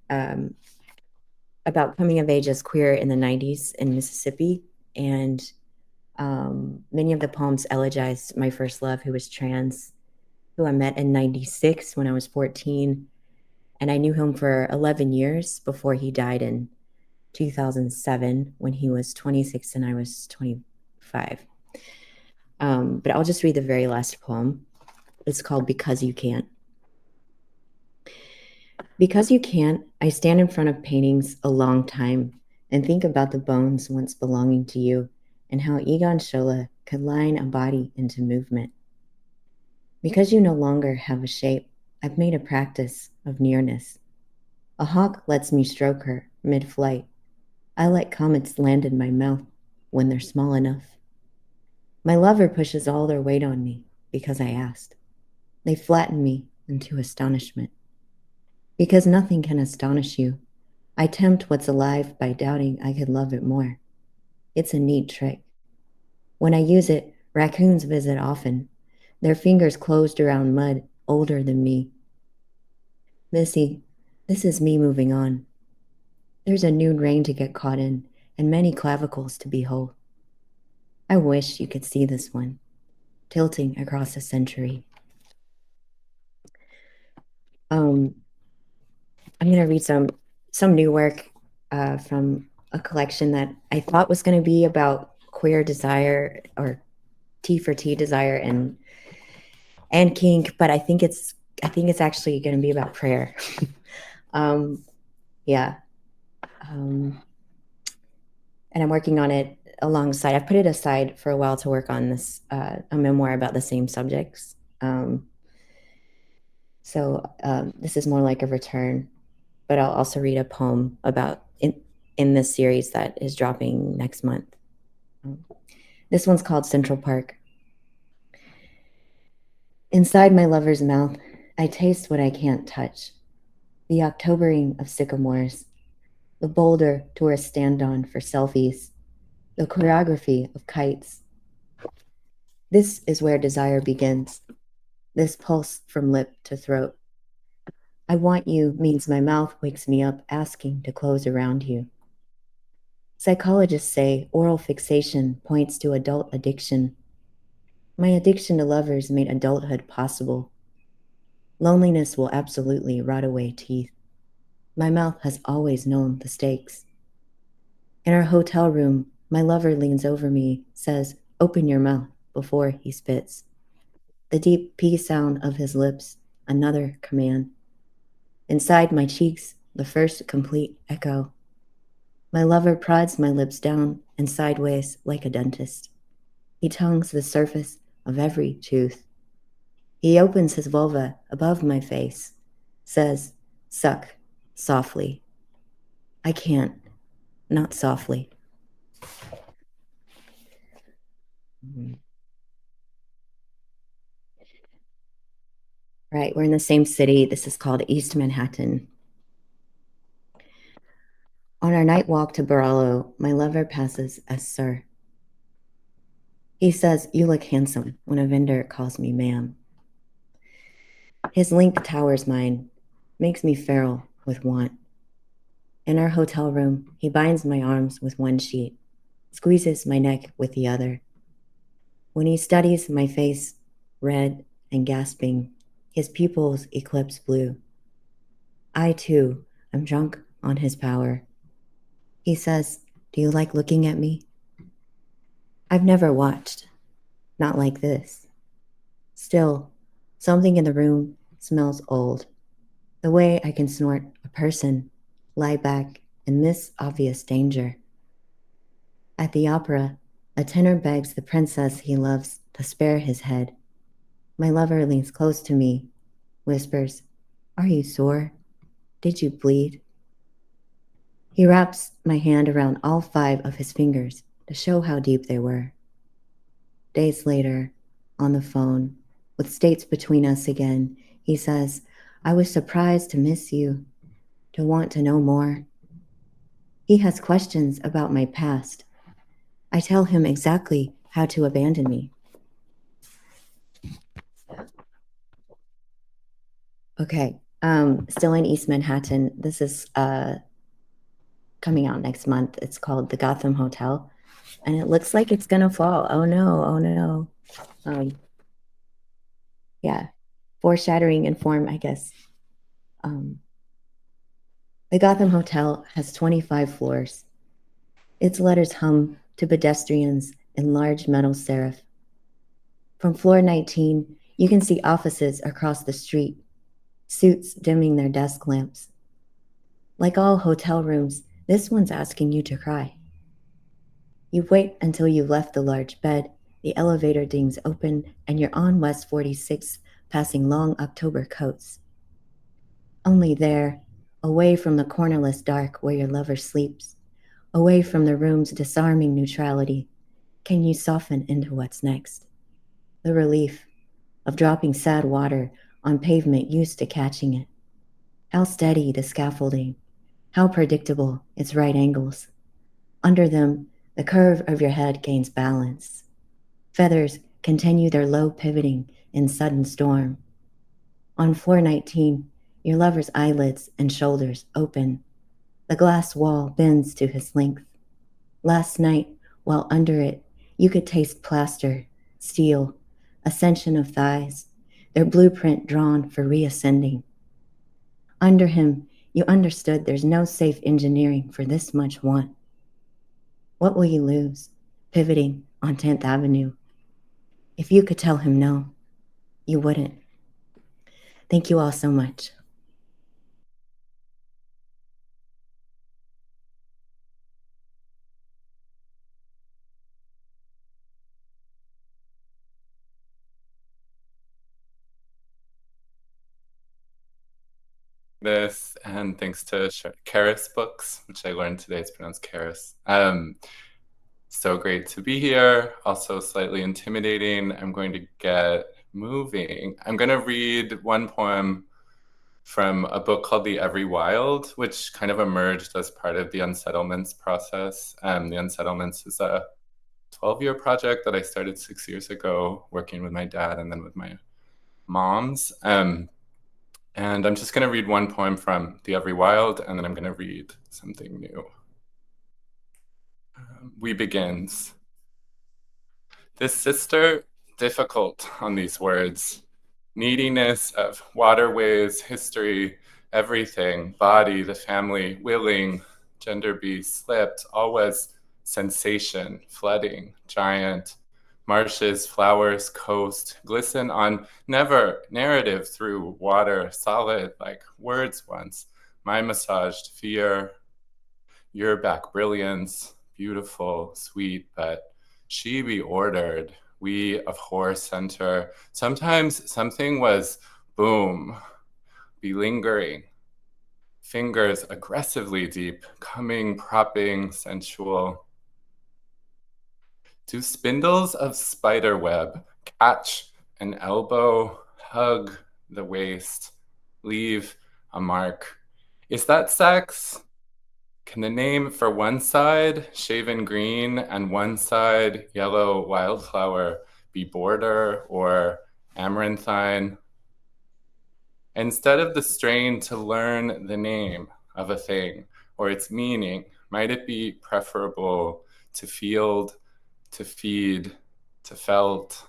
about coming of age as queer in the 90s in Mississippi. And many of the poems elegized my first love, who was trans, who I met in 96 when I was 14. And I knew him for 11 years before he died in 2007 when he was 26 and I was 25. But I'll just read the very last poem. It's called Because You Can't. Because you can't, I stand in front of paintings a long time and think about the bones once belonging to you and how Egon Schiele could line a body into movement. Because you no longer have a shape, I've made a practice of nearness. A hawk lets me stroke her mid-flight. I let comets land in my mouth when they're small enough. My lover pushes all their weight on me because I asked. They flatten me into astonishment. Because nothing can astonish you, I tempt what's alive by doubting I could love it more. It's a neat trick. When I use it, raccoons visit often, their fingers closed around mud older than me. Missy, this is me moving on. There's a noon rain to get caught in and many clavicles to behold. I wish you could see this one, tilting across a century. I'm going to read some new work from a collection that I thought was going to be about queer desire or T for T desire and kink, but I think it's actually going to be about prayer. And I'm working on it alongside. I've put it aside for a while to work on this a memoir about the same subjects. So this is more like a return, but I'll also read a poem about in this series that is dropping next month. This one's called Central Park. Inside my lover's mouth, I taste what I can't touch. The Octobering of sycamores, the boulder tourists stand on for selfies, the choreography of kites. This is where desire begins, this pulse from lip to throat. I want you means my mouth wakes me up asking to close around you. Psychologists say oral fixation points to adult addiction. My addiction to lovers made adulthood possible. Loneliness will absolutely rot away teeth. My mouth has always known the stakes. In our hotel room, my lover leans over me, says, "Open your mouth," before he spits. The deep P sound of his lips, another command. Inside my cheeks, the first complete echo. My lover prods my lips down and sideways like a dentist. He tongues the surface of every tooth. He opens his vulva above my face, says, "Suck softly." I can't, not softly. Right, we're in the same city. This is called East Manhattan. On our night walk to Barolo, my lover passes as sir. He says, "You look handsome," when a vendor calls me ma'am. His length towers mine, makes me feral with want. In our hotel room, he binds my arms with one sheet, squeezes my neck with the other. When he studies my face, red and gasping, his pupils eclipse blue. I, too, am drunk on his power. He says, "Do you like looking at me?" I've never watched, not like this. Still, something in the room smells old. The way I can snort a person, lie back, and miss obvious danger. At the opera, a tenor begs the princess he loves to spare his head. My lover leans close to me, whispers, "Are you sore? Did you bleed?" He wraps my hand around all 5 of his fingers to show how deep they were. Days later, on the phone, with states between us again, he says, "I was surprised to miss you, to want to know more." He has questions about my past. I tell him exactly how to abandon me. Okay, still in East Manhattan. This is coming out next month. It's called The Gotham Hotel, and it looks like it's gonna fall. Oh no, oh no. Yeah, foreshadowing in form, I guess. The Gotham Hotel has 25 floors. Its letters hum to pedestrians in large metal serif. From floor 19, you can see offices across the street, suits dimming their desk lamps. Like all hotel rooms, this one's asking you to cry. You wait until you've left the large bed, the elevator dings open, and you're on West 46th, passing long October coats. Only there, away from the cornerless dark where your lover sleeps, away from the room's disarming neutrality, can you soften into what's next? The relief of dropping sad water on pavement used to catching it. How steady the scaffolding, how predictable its right angles. Under them, the curve of your head gains balance. Feathers continue their low pivoting in sudden storm. On floor 19, your lover's eyelids and shoulders open. The glass wall bends to his length. Last night, while under it, you could taste plaster, steel, ascension of thighs, their blueprint drawn for reascending. Under him, you understood there's no safe engineering for this much want. What will you lose, pivoting on 10th Avenue? If you could tell him no, you wouldn't. Thank you all so much. This, and thanks to Karis Books, which I learned today it's pronounced Karis. So great to be here, also slightly intimidating. I'm going to get moving. I'm going to read one poem from a book called The Every Wild, which kind of emerged as part of the Unsettlements process. The Unsettlements is a 12-year project that I started 6 years ago, working with my dad and then with my moms. And I'm just going to read one poem from The Every Wild, and then I'm going to read something new. We begins. This sister, difficult on these words. Neediness of waterways, history, everything, body, the family, willing, gender be slipped, always sensation, flooding, giant, marshes, flowers, coast, glisten on never narrative through water, solid like words once, my massaged fear, your back brilliance, beautiful, sweet, but she be ordered, we of horror center. Sometimes something was boom, be lingering, fingers aggressively deep, coming, propping, sensual. Do spindles of spider web catch an elbow, hug the waist, leave a mark? Is that sex? Can the name for one side, shaven green, and one side, yellow wildflower, be border or amaranthine? Instead of the strain to learn the name of a thing or its meaning, might it be preferable to field, to feed, to felt?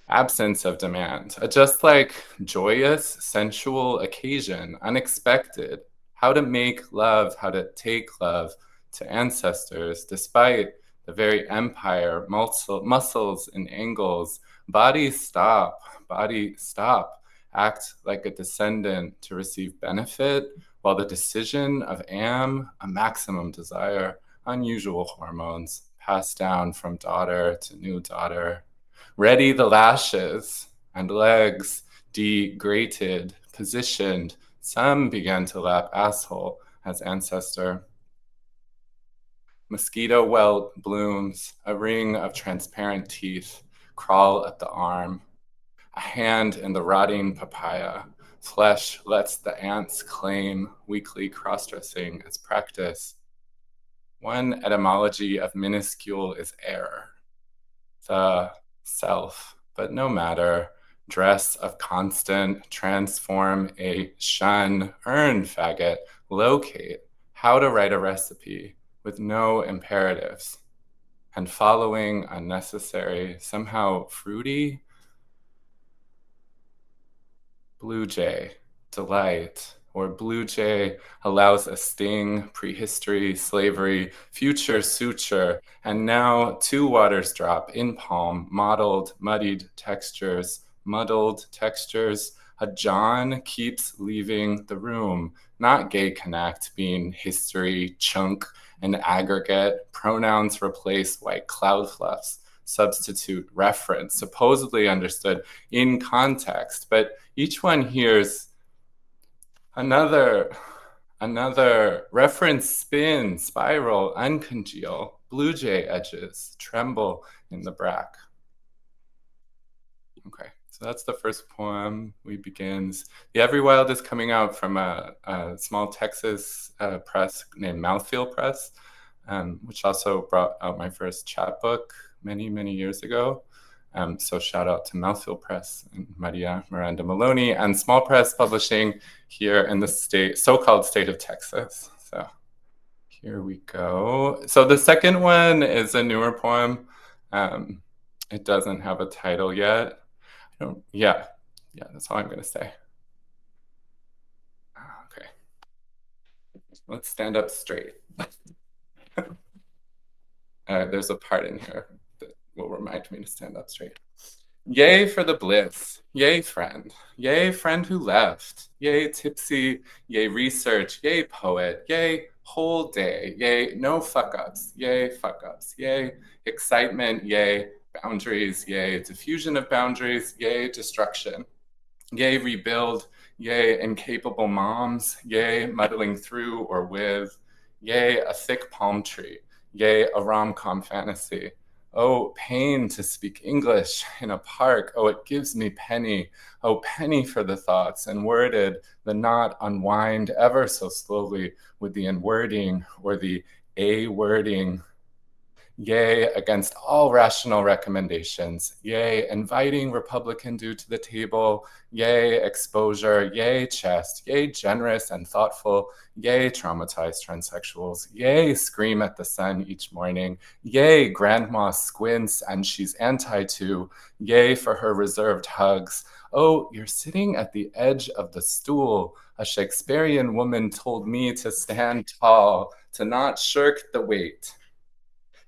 Absence of demand, a just like joyous, sensual occasion, unexpected, how to make love, how to take love to ancestors, despite the very empire, muscles and angles, body stop, act like a descendant to receive benefit, while the decision of a maximum desire, unusual hormones, passed down from daughter to new daughter. Ready the lashes and legs, degrated, positioned. Some began to lap asshole as ancestor. Mosquito welt blooms, a ring of transparent teeth, crawl at the arm. A hand in the rotting papaya. Flesh lets the ants claim weekly cross-dressing as practice. One etymology of minuscule is error. The self, but no matter. Dress of constant, transform a shun, earn faggot, locate, how to write a recipe with no imperatives, and following unnecessary, somehow fruity. Blue jay, delight, or blue jay allows a sting, prehistory, slavery, future suture, and now two waters drop in palm, muddled textures. A John keeps leaving the room, not gay connect, being history, chunk, and aggregate. Pronouns replace white cloud fluffs, substitute reference, supposedly understood in context, but each one hears another reference, spin, spiral, uncongeal, blue jay edges, tremble in the brack. Okay, so that's the first poem. We begins. The Every Wild is coming out from a small Texas press named Mouthfeel Press, which also brought out my first chapbook many years ago. So shout out to Mouthfeel Press and Maria Miranda Maloney and Small Press Publishing here in the so-called state of Texas. So here we go. So the second one is a newer poem. It doesn't have a title yet. Yeah, that's all I'm gonna say. Okay, let's stand up straight. There's a part in here that will remind me to stand up straight. Yay for the bliss, yay friend who left, yay tipsy, yay research, yay poet, yay whole day, yay no fuck-ups, yay excitement, yay boundaries, yay diffusion of boundaries, yay destruction, yay rebuild, yay incapable moms, yay muddling through or with, yay a thick palm tree, yay a rom-com fantasy. Oh, pain to speak English in a park. Oh, it gives me penny. Oh, penny for the thoughts, and worded, the knot unwind ever so slowly with the unwording or the a-wording. Yay against all rational recommendations. Yay inviting Republican dude to the table. Yay exposure. Yay chest. Yay generous and thoughtful. Yay traumatized transsexuals. Yay scream at the sun each morning. Yay grandma squints and she's anti-to. Yay for her reserved hugs. Oh, you're sitting at the edge of the stool. A Shakespearean woman told me to stand tall, to not shirk the weight.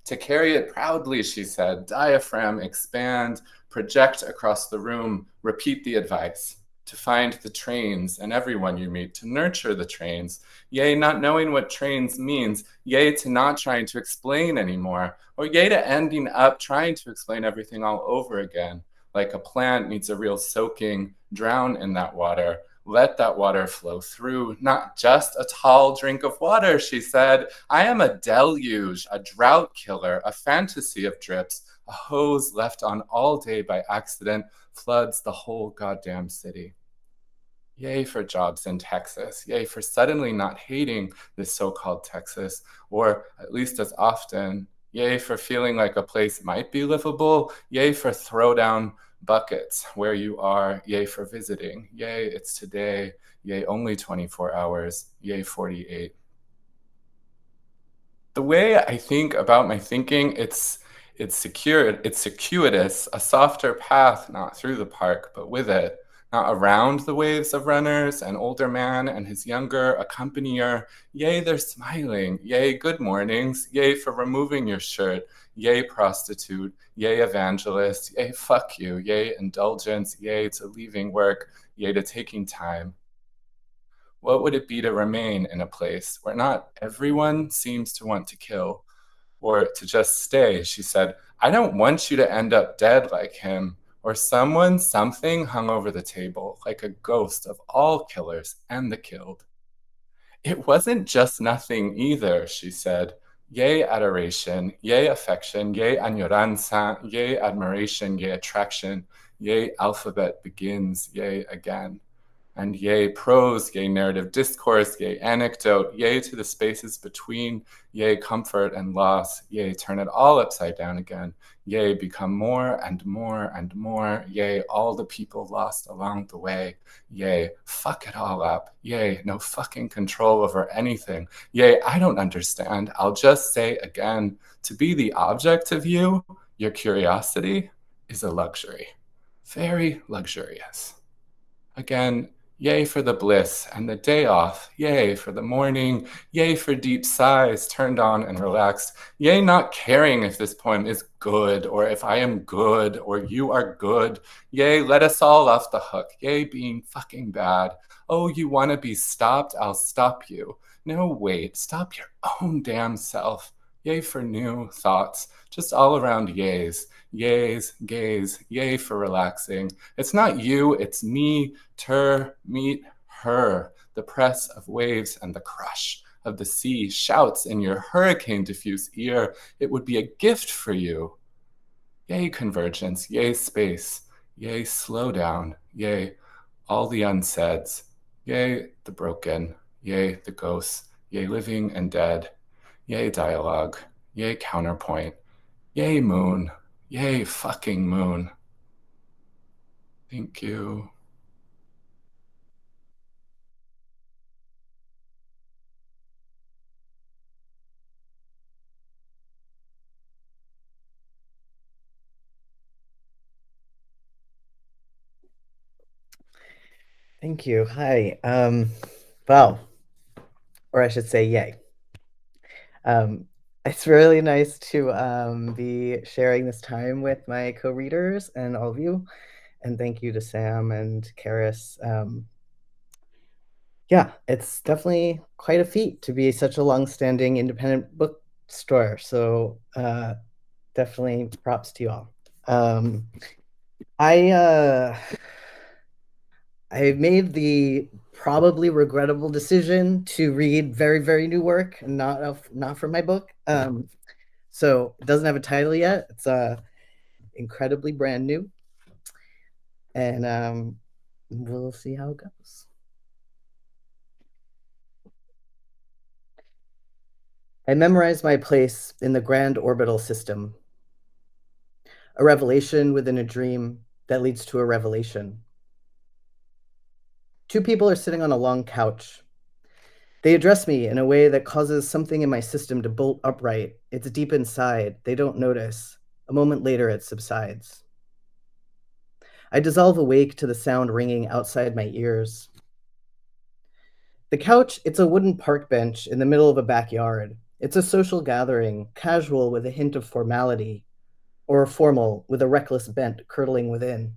To carry it proudly, she said, diaphragm, expand, project across the room, repeat the advice. to find the trains and everyone you meet, to nurture the trains, yea, not knowing what trains means, yea, to not trying to explain anymore, or yea, to ending up trying to explain everything all over again. Like a plant needs a real soaking, drown in that water. Let that water flow through, not just a tall drink of water, she said. I am a deluge, a drought killer, a fantasy of drips, a hose left on all day by accident floods the whole goddamn city. Yay for jobs in Texas. Yay for suddenly not hating this so-called Texas, or at least as often. Yay for feeling like a place might be livable. Yay for throwdown buckets where you are. Yay for visiting. Yay, it's today. Yay, only 24 hours. Yay, 48. The way I think about my thinking, it's secure, it's circuitous, a softer path, not through the park, but with it, not around the waves of runners, an older man and his younger accompanier. Yay, they're smiling. Yay, good mornings. Yay for removing your shirt. Yay, prostitute. Yay, evangelist. Yay, fuck you. Yay, indulgence. Yay to leaving work. Yay to taking time. What would it be to remain in a place where not everyone seems to want to kill or to just stay? She said, I don't want you to end up dead like him, or someone, something hung over the table like a ghost of all killers and the killed. It wasn't just nothing either, she said. Yea, adoration, yea, affection, yea, añoranza, yea, admiration, yea, attraction, yea, alphabet begins, yea, again. And yea, prose, yea, narrative discourse, yea, anecdote, yea, to the spaces between, yea, comfort and loss, yea, turn it all upside down again, yea, become more and more and more, yea, all the people lost along the way, yea, fuck it all up, yea, no fucking control over anything, yea, I don't understand, I'll just say again, to be the object of you, your curiosity, is a luxury, very luxurious. Again, yea for the bliss and the day off, yea for the morning, yea for deep sighs turned on and relaxed, yea not caring if this poem is good or if I am good or you are good, yea let us all off the hook, yea being fucking bad. Oh, you want to be stopped? I'll stop you. No, wait, stop your own damn self. Yea for new thoughts, just all around yays. Yays, gaze, yay for relaxing. It's not you, it's me, meet her. The press of waves and the crush of the sea shouts in your hurricane diffuse ear. It would be a gift for you. Yay, convergence, yay, space, yay, slow down, yay, all the unsaids, yay, the broken, yay, the ghosts, yay, living and dead, yay, dialogue, yay, counterpoint, yay, moon. Yay, fucking moon. Thank you. Thank you. Hi. Well, or I should say, yay. It's really nice to be sharing this time with my co-readers and all of you. And thank you to Sam and Karis. Yeah, it's definitely quite a feat to be such a long-standing independent bookstore. So definitely props to you all. I made the probably regrettable decision to read very, very new work and not from my book. So it doesn't have a title yet. It's incredibly brand new. And we'll see how it goes. I memorized my place in the grand orbital system. A revelation within a dream that leads to a revelation. Two people are sitting on a long couch. They address me in a way that causes something in my system to bolt upright. It's deep inside. They don't notice. A moment later, it subsides. I dissolve awake to the sound ringing outside my ears. The couch, it's a wooden park bench in the middle of a backyard. It's a social gathering, casual with a hint of formality, or formal with a reckless bent curdling within.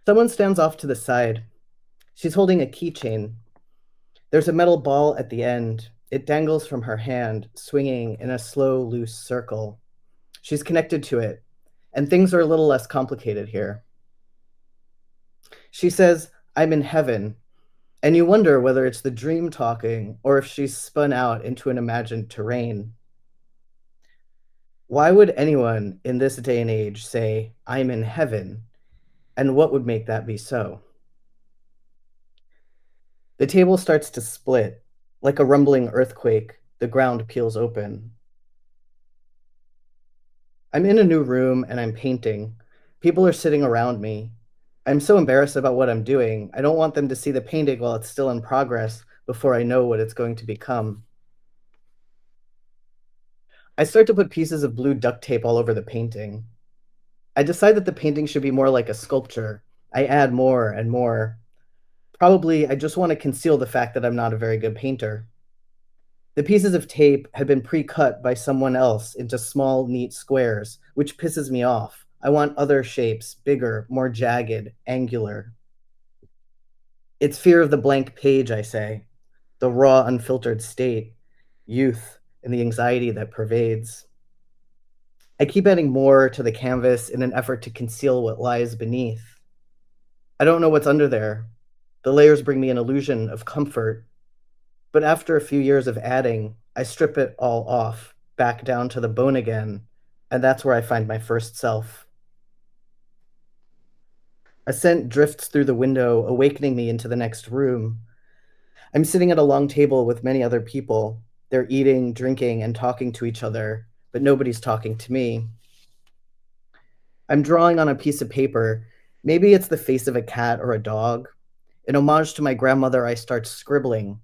Someone stands off to the side. She's holding a keychain. There's a metal ball at the end. It dangles from her hand, swinging in a slow, loose circle. She's connected to it, and things are a little less complicated here. She says, "I'm in heaven," and you wonder whether it's the dream talking or if she's spun out into an imagined terrain. Why would anyone in this day and age say, "I'm in heaven"? And what would make that be so? The table starts to split. Like a rumbling earthquake, the ground peels open. I'm in a new room and I'm painting. People are sitting around me. I'm so embarrassed about what I'm doing. I don't want them to see the painting while it's still in progress before I know what it's going to become. I start to put pieces of blue duct tape all over the painting. I decide that the painting should be more like a sculpture. I add more and more. Probably I just want to conceal the fact that I'm not a very good painter. The pieces of tape had been pre-cut by someone else into small, neat squares, which pisses me off. I want other shapes, bigger, more jagged, angular. It's fear of the blank page, I say, the raw, unfiltered state, youth, and the anxiety that pervades. I keep adding more to the canvas in an effort to conceal what lies beneath. I don't know what's under there. The layers bring me an illusion of comfort, but after a few years of adding, I strip it all off, back down to the bone again, and that's where I find my first self. A scent drifts through the window, awakening me into the next room. I'm sitting at a long table with many other people. They're eating, drinking, and talking to each other, but nobody's talking to me. I'm drawing on a piece of paper. Maybe it's the face of a cat or a dog. In homage to my grandmother, I start scribbling.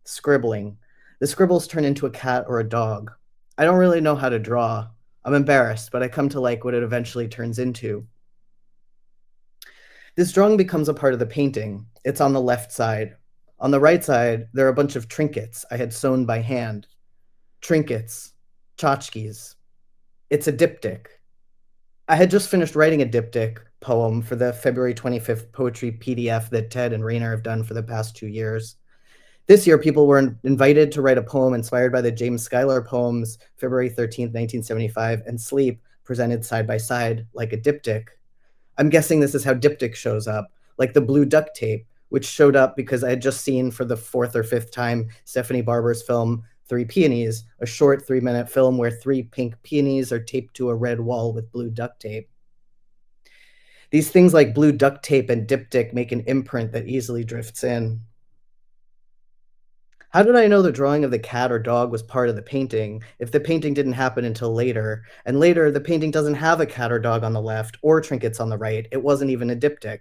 The scribbles turn into a cat or a dog. I don't really know how to draw. I'm embarrassed, but I come to like what it eventually turns into. This drawing becomes a part of the painting. It's on the left side. On the right side, there are a bunch of trinkets I had sewn by hand. Trinkets, tchotchkes. It's a diptych. I had just finished writing a diptych poem for the February 25th poetry PDF that Ted and Rainer have done for the past 2 years. This year, people were invited to write a poem inspired by the James Schuyler poems, February 13th, 1975, and Sleep, presented side by side like a diptych. I'm guessing this is how diptych shows up, like the blue duct tape, which showed up because I had just seen for the 4th or 5th time Stephanie Barber's film, Three Peonies, a short 3-minute film where 3 pink peonies are taped to a red wall with blue duct tape. These things like blue duct tape and diptych make an imprint that easily drifts in. How did I know the drawing of the cat or dog was part of the painting if the painting didn't happen until later? And later, the painting doesn't have a cat or dog on the left or trinkets on the right. It wasn't even a diptych.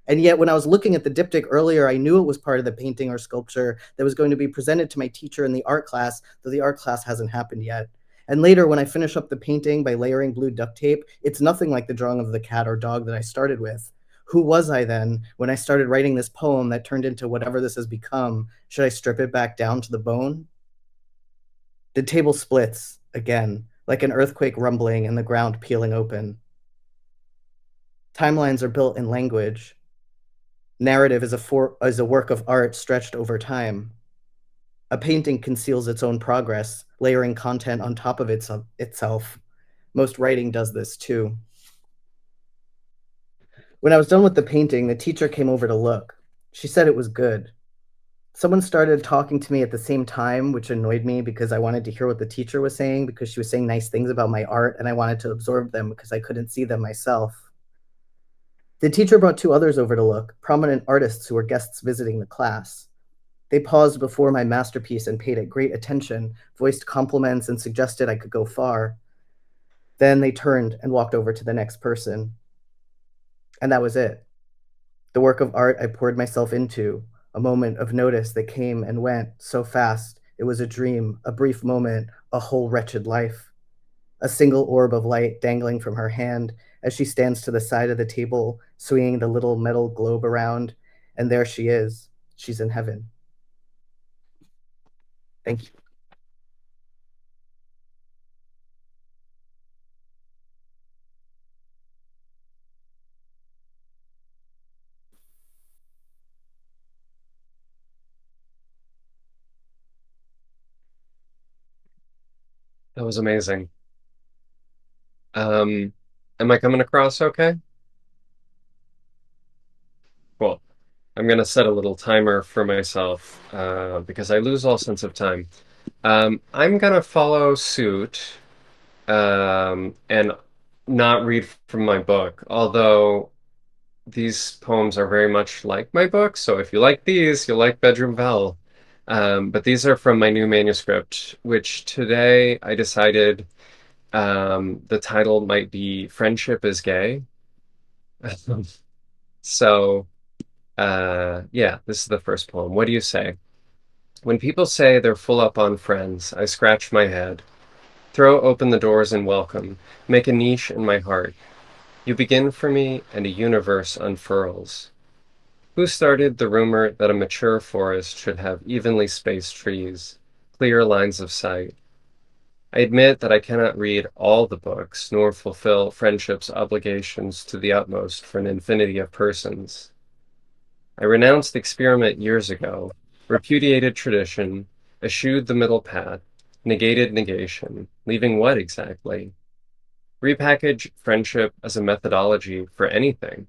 And yet, when I was looking at the diptych earlier, I knew it was part of the painting or sculpture that was going to be presented to my teacher in the art class, though the art class hasn't happened yet. And later, when I finish up the painting by layering blue duct tape, it's nothing like the drawing of the cat or dog that I started with. Who was I then when I started writing this poem that turned into whatever this has become? Should I strip it back down to the bone? The table splits again, like an earthquake rumbling and the ground peeling open. Timelines are built in language. Narrative is a work of art stretched over time. A painting conceals its own progress, layering content on top of itself. Most writing does this too. When I was done with the painting, the teacher came over to look. She said it was good. Someone started talking to me at the same time, which annoyed me because I wanted to hear what the teacher was saying because she was saying nice things about my art and I wanted to absorb them because I couldn't see them myself. The teacher brought 2 others over to look, prominent artists who were guests visiting the class. They paused before my masterpiece and paid it great attention, voiced compliments, and suggested I could go far. Then they turned and walked over to the next person. And that was it. The work of art I poured myself into, a moment of notice that came and went so fast, it was a dream, a brief moment, a whole wretched life. A single orb of light dangling from her hand as she stands to the side of the table, swinging the little metal globe around, and there she is. She's in heaven. Thank you. That was amazing. Am I coming across okay? Cool. I'm gonna set a little timer for myself because I lose all sense of time. I'm gonna follow suit and not read from my book, although these poems are very much like my book. So if you like these, you'll like Bedroom Bell. But these are from my new manuscript, which today I decided the title might be Friendship is Gay. So, yeah, this is the first poem. What do you say? When people say they're full up on friends, I scratch my head, throw open the doors and welcome, make a niche in my heart. You begin for me, and a universe unfurls. Who started the rumor that a mature forest should have evenly spaced trees, clear lines of sight? I admit that I cannot read all the books, nor fulfill friendship's obligations to the utmost for an infinity of persons. I renounced experiment years ago, repudiated tradition, eschewed the middle path, negated negation, leaving what exactly? Repackage friendship as a methodology for anything.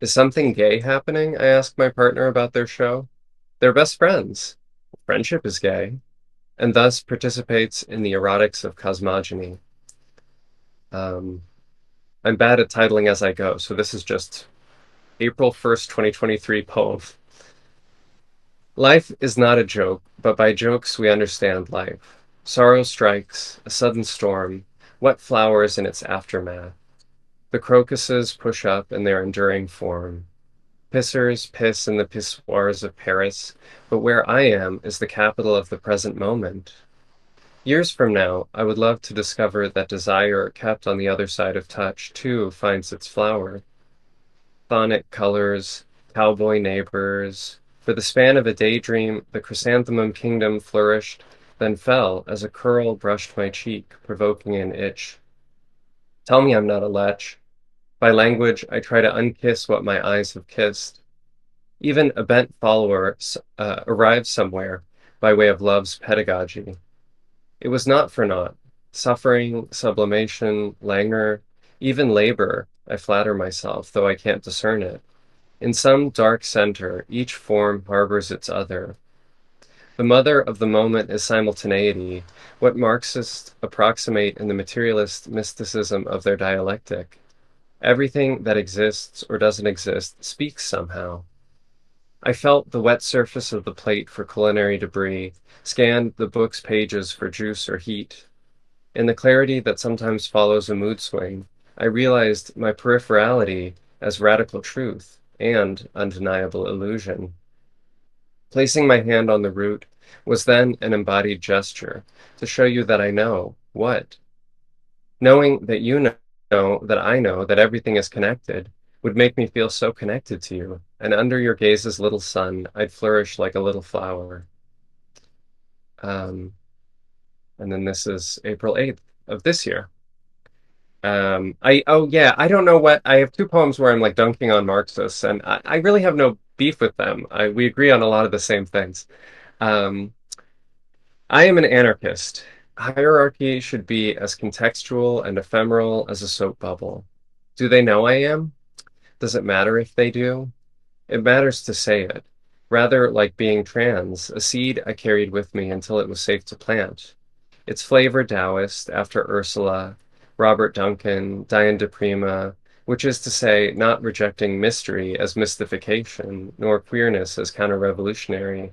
Is something gay happening? I asked my partner about their show. They're best friends. Friendship is gay, and thus participates in the erotics of cosmogony. Um, I'm bad at titling as I go, so this is just April 1st, 2023 poem. Life is not a joke, but by jokes we understand life. Sorrow strikes, a sudden storm, wet flowers in its aftermath. The crocuses push up in their enduring form. Pissers piss in the pissoirs of Paris, but where I am is the capital of the present moment. Years from now, I would love to discover that desire kept on the other side of touch, too, finds its flower. Chthonic colors, cowboy neighbors. For the span of a daydream, the chrysanthemum kingdom flourished, then fell as a curl brushed my cheek, provoking an itch. Tell me I'm not a lech. By language, I try to unkiss what my eyes have kissed. Even a bent follower arrives somewhere by way of love's pedagogy. It was not for naught. Suffering, sublimation, languor, even labor, I flatter myself, though I can't discern it. In some dark center, each form harbors its other. The mother of the moment is simultaneity, what Marxists approximate in the materialist mysticism of their dialectic. Everything that exists or doesn't exist speaks somehow. I felt the wet surface of the plate for culinary debris, scanned the book's pages for juice or heat. In the clarity that sometimes follows a mood swing, I realized my peripherality as radical truth and undeniable illusion. Placing my hand on the root was then an embodied gesture to show you that I know what. Knowing that you know that everything is connected would make me feel so connected to you, and under your gaze's little sun, I'd flourish like a little flower. Um, and then this is April 8th of this year. I don't know what I have two poems where I'm like dunking on Marxists, and I really have no beef with them. We agree on a lot of the same things. Um, I am an anarchist. Hierarchy should be as contextual and ephemeral as a soap bubble. Do they know I am? Does it matter if they do? It matters to say it. Rather like being trans, a seed I carried with me until it was safe to plant. Its flavor Taoist after Ursula, Robert Duncan, Diane de Prima, which is to say, not rejecting mystery as mystification, nor queerness as counter-revolutionary.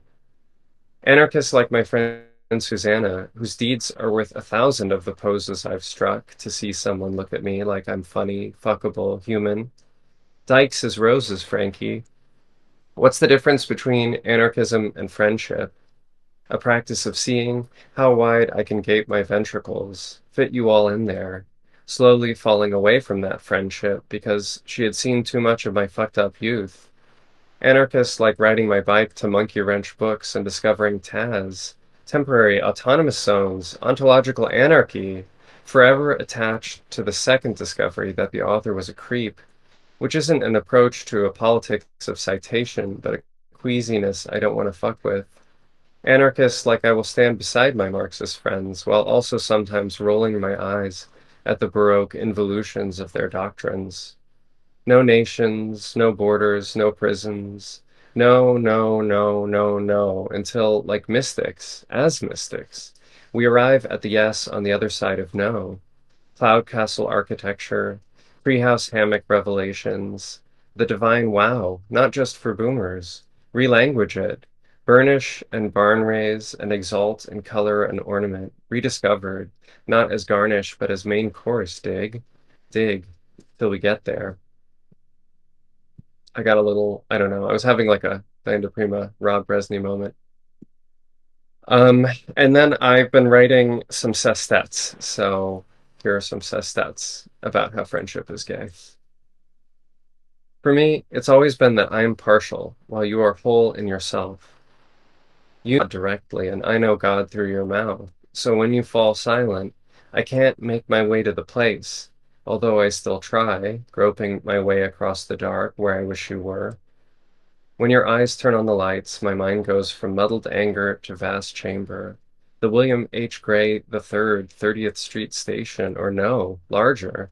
Anarchists like my friend Susanna, whose deeds are worth 1,000 of the poses I've struck to see someone look at me like I'm funny, fuckable, human. Dykes is roses, Frankie. What's the difference between anarchism and friendship? A practice of seeing how wide I can gape my ventricles, fit you all in there, slowly falling away from that friendship because she had seen too much of my fucked up youth. Anarchists like riding my bike to monkey wrench books and discovering Taz, temporary autonomous zones, ontological anarchy, forever attached to the second discovery that the author was a creep, which isn't an approach to a politics of citation, but a queasiness I don't want to fuck with. Anarchist, like I will stand beside my Marxist friends, while also sometimes rolling my eyes at the Baroque involutions of their doctrines. No nations, no borders, no prisons. No, no, no, no, no, until, like mystics, as mystics, we arrive at the yes on the other side of no. Cloud castle architecture, treehouse hammock revelations, the divine wow, not just for boomers. Relanguage it, burnish and barn raise and exalt in color and ornament, rediscovered, not as garnish, but as main course, dig, dig, till we get there. I got a little, I don't know, I was having like a Diana Prima, Rob Bresney moment. Um, and then I've been writing some sestets. So here are some sestets about how friendship is gay. For me, it's always been that I am partial, while you are whole in yourself. You know God directly, and I know God through your mouth. So when you fall silent, I can't make my way to the place, although I still try, groping my way across the dark where I wish you were. When your eyes turn on the lights, my mind goes from muddled anger to vast chamber. The William H. Gray III 30th Street Station, or no, larger.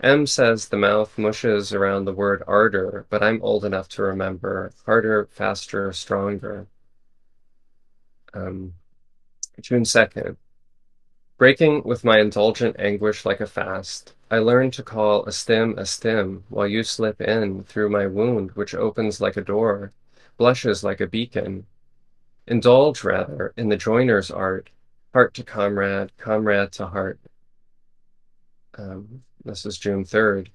M says the mouth mushes around the word ardor, but I'm old enough to remember harder, faster, stronger. June 2nd. Breaking with my indulgent anguish like a fast, I learn to call a stim, while you slip in through my wound, which opens like a door, blushes like a beacon. Indulge, rather, in the joiner's art, heart to comrade, comrade to heart. This is June 3rd.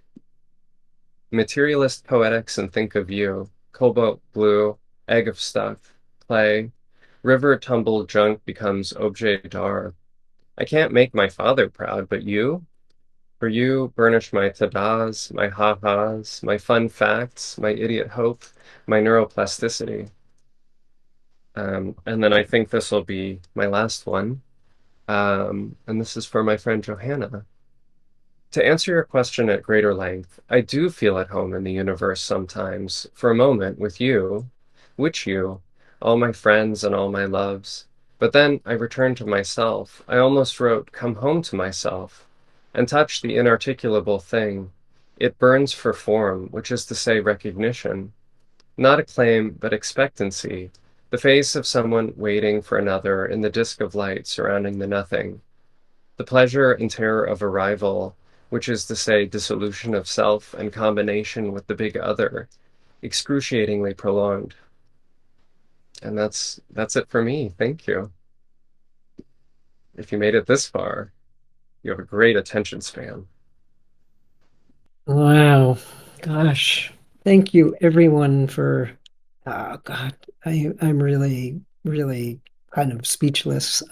Materialist poetics and think of you, cobalt blue, egg of stuff, clay, river tumbled junk becomes objet d'art. I can't make my father proud, but you? For you, burnish my tadas, my ha-has, my fun facts, my idiot hope, my neuroplasticity. And then I think this will be my last one. And this is for my friend Johanna. To answer your question at greater length, I do feel at home in the universe sometimes, for a moment, with you, which you, all my friends and all my loves. But then I return to myself. I almost wrote, come home to myself, and touch the inarticulable thing. It burns for form, which is to say recognition. Not acclaim, but expectancy. The face of someone waiting for another in the disk of light surrounding the nothing. The pleasure and terror of arrival, which is to say dissolution of self and combination with the big other, excruciatingly prolonged. And that's it for me. Thank you. If you made it this far, you have a great attention span. Wow. Gosh. Thank you everyone for God, I'm really, really kind of speechless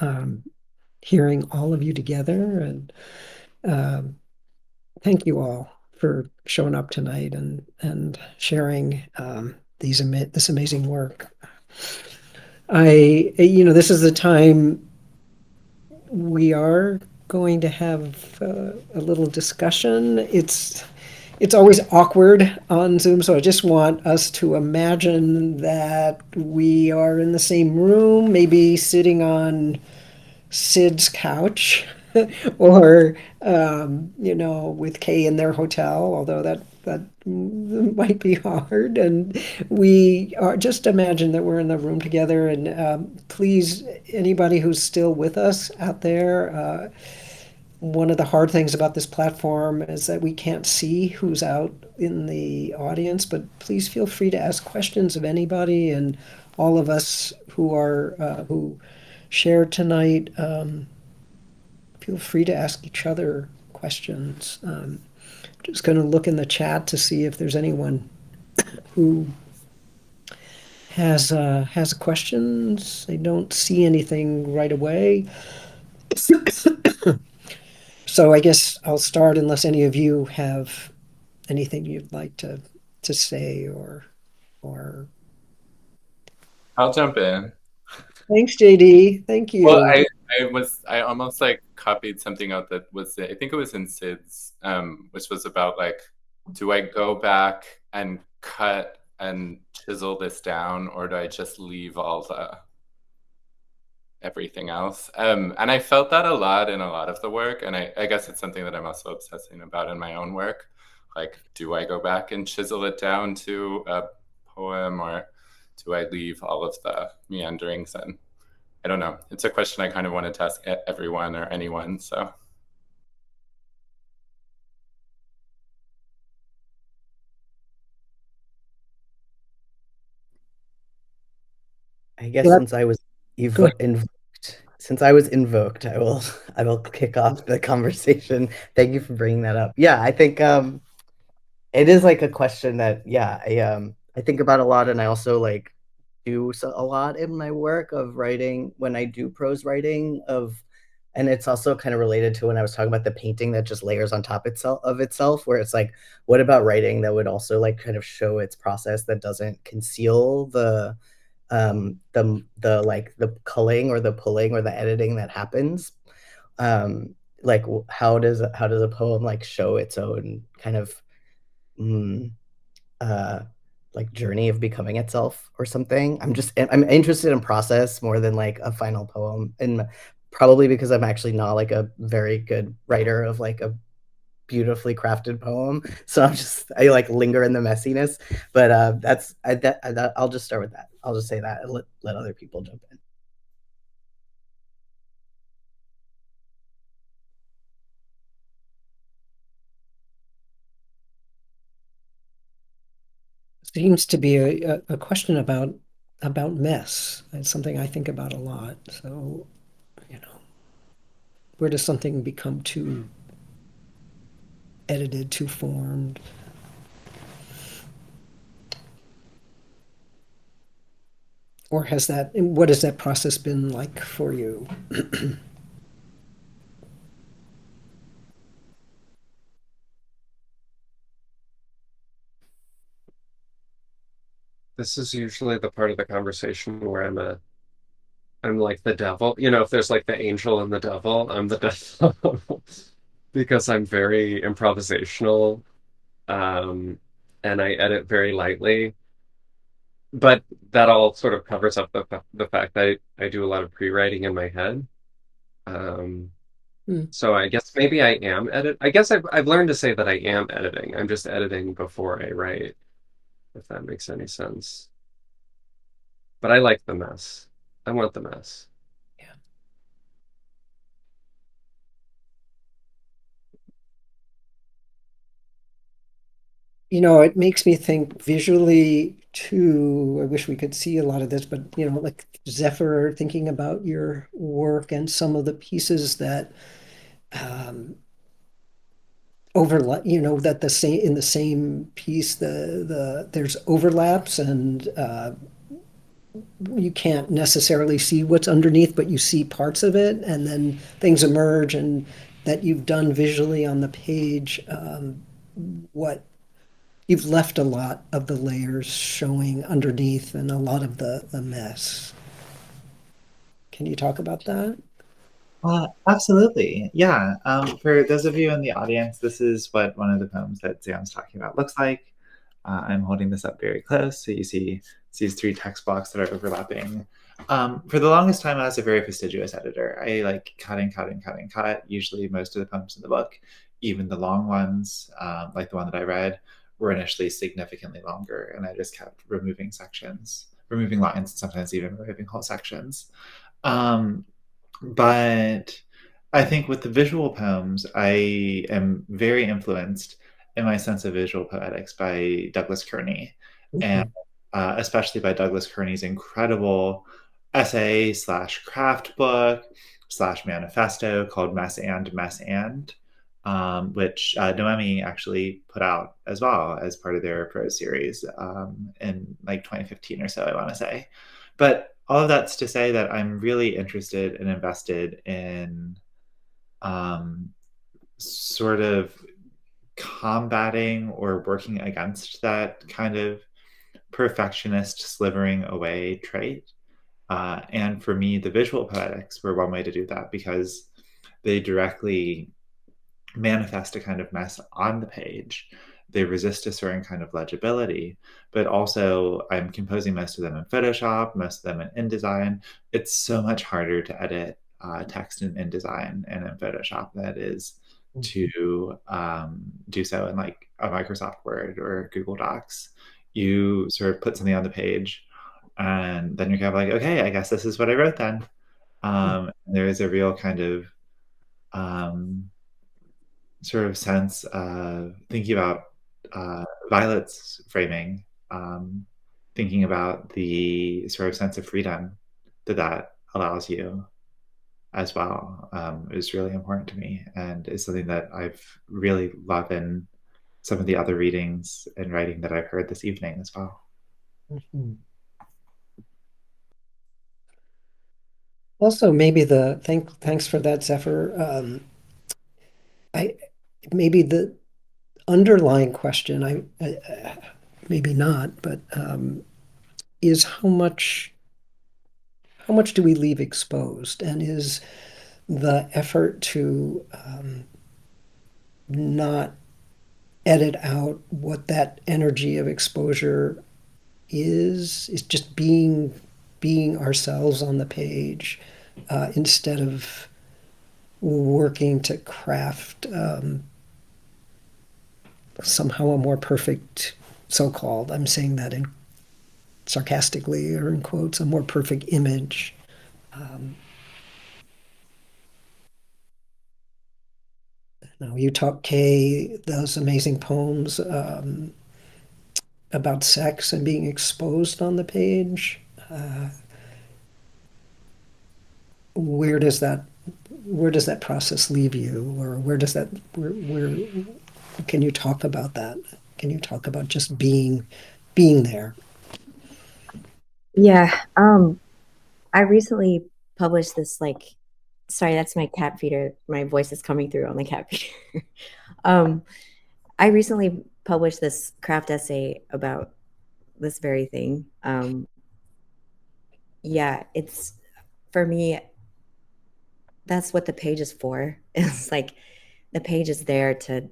hearing all of you together, and thank you all for showing up tonight and sharing this amazing work. This is the time we are going to have a little discussion. It's always awkward on Zoom, so I just want us to imagine that we are in the same room, maybe sitting on Sid's couch, or with Kay in their hotel, although that might be hard. And we are just imagine that we're in the room together. And please, anybody who's still with us out there. One of the hard things about this platform is that we can't see who's out in the audience, but please feel free to ask questions of anybody, and all of us who shared tonight, feel free to ask each other questions. Just going to look in the chat to see if there's anyone who has questions. I don't see anything right away. So I guess I'll start unless any of you have anything you'd like to say or I'll jump in. Thanks, JD. Thank you. Well, I almost like copied something out that was, I think it was in Sid's, which was about like, do I go back and cut and chisel this down, or do I just leave all the everything else. And I felt that a lot in a lot of the work. And I guess it's something that I'm also obsessing about in my own work. Like, do I go back and chisel it down to a poem, or do I leave all of the meanderings? And I don't know. It's a question I kind of wanted to ask everyone or anyone. So. I guess Yeah, since I was go ahead. invoked, I will kick off the conversation. Thank you for bringing that up. Yeah, I think it is like a question that I think about a lot, and I also like do a lot in my work of writing when I do prose writing of, and it's also kind of related to when I was talking about the painting that just layers on top itself, where it's like, what about writing that would also like kind of show its process that doesn't conceal the like the culling or the pulling or the editing that happens. Like how does a poem like show its own kind of mm, uh like journey of becoming itself or something? I'm interested in process more than like a final poem, and probably because I'm actually not like a very good writer of like a beautifully crafted poem, so I like linger in the messiness. But I'll just start with that. I'll just say that and let other people jump in. Seems to be a question about mess. It's something I think about a lot. So, where does something become too edited, too formed? Or what has that process been like for you? This is usually the part of the conversation where I'm like the devil. You know, if there's like the angel and the devil, I'm the devil. Because I'm very improvisational, um, and I edit very lightly. But that all sort of covers up the fact that I do a lot of pre-writing in my head. Um, Hmm. so I guess maybe I am edit. I guess I've learned to say that I am editing. I'm just editing before I write, if that makes any sense. But I like the mess. I want the mess. Yeah. It makes me think visually too. I wish we could see a lot of this, but like Zephyr, thinking about your work and some of the pieces that overlap, that in the same piece, there's overlaps, and you can't necessarily see what's underneath, but you see parts of it, and then things emerge, and that you've done visually on the page. What you've left a lot of the layers showing underneath and a lot of the mess. Can you talk about that? Absolutely. Yeah. For those of you in the audience, this is what one of the poems that Sam's talking about looks like. I'm holding this up very close, so you see these three text blocks that are overlapping. For the longest time, I was a very fastidious editor. I like cut and cut and cut and cut. Usually, most of the poems in the book, even the long ones, like the one that I read, were initially significantly longer, and I just kept removing sections, removing lines, and sometimes even removing whole sections. Um, but I think with the visual poems, I am very influenced in my sense of visual poetics by Douglas Kearney, and especially by Douglas Kearney's incredible essay slash craft book slash manifesto called Mess and, which Noemi actually put out as well as part of their prose series in like 2015 or so, I want to say. But all of that's to say that I'm really interested and invested in sort of combating or working against that kind of perfectionist slivering away trait. And for me, the visual poetics were one way to do that because they directly manifest a kind of mess on the page they resist a certain kind of legibility, but also I'm composing most of them in Photoshop, most of them in InDesign. It's so much harder to edit text in InDesign and in Photoshop than it is to do so in like a Microsoft Word or Google Docs. You sort of put something on the page, and then you're kind of like, okay, I guess this is what I wrote then. There is a real kind of sort of sense of thinking about Violet's framing, thinking about the sort of sense of freedom that allows you as well, is really important to me, and is something that I've really loved in some of the other readings and writing that I've heard this evening as well. Also, maybe thanks for that, Zephyr. Maybe the underlying question, maybe not, but is how much do we leave exposed, and is the effort to not edit out what that energy of exposure is just being ourselves on the page, instead of working to craft somehow a more perfect, so-called, I'm saying that in sarcastically or in quotes, a more perfect image. Now, you taught Kay those amazing poems about sex and being exposed on the page. Where does that process leave you, or where can you talk about that? Can you talk about just being there? Yeah. I recently published this, like, sorry, that's my cat feeder. My voice is coming through on the cat feeder. I recently published this craft essay about this very thing. Yeah, it's, for me, that's what the page is for. It's like the page is there to,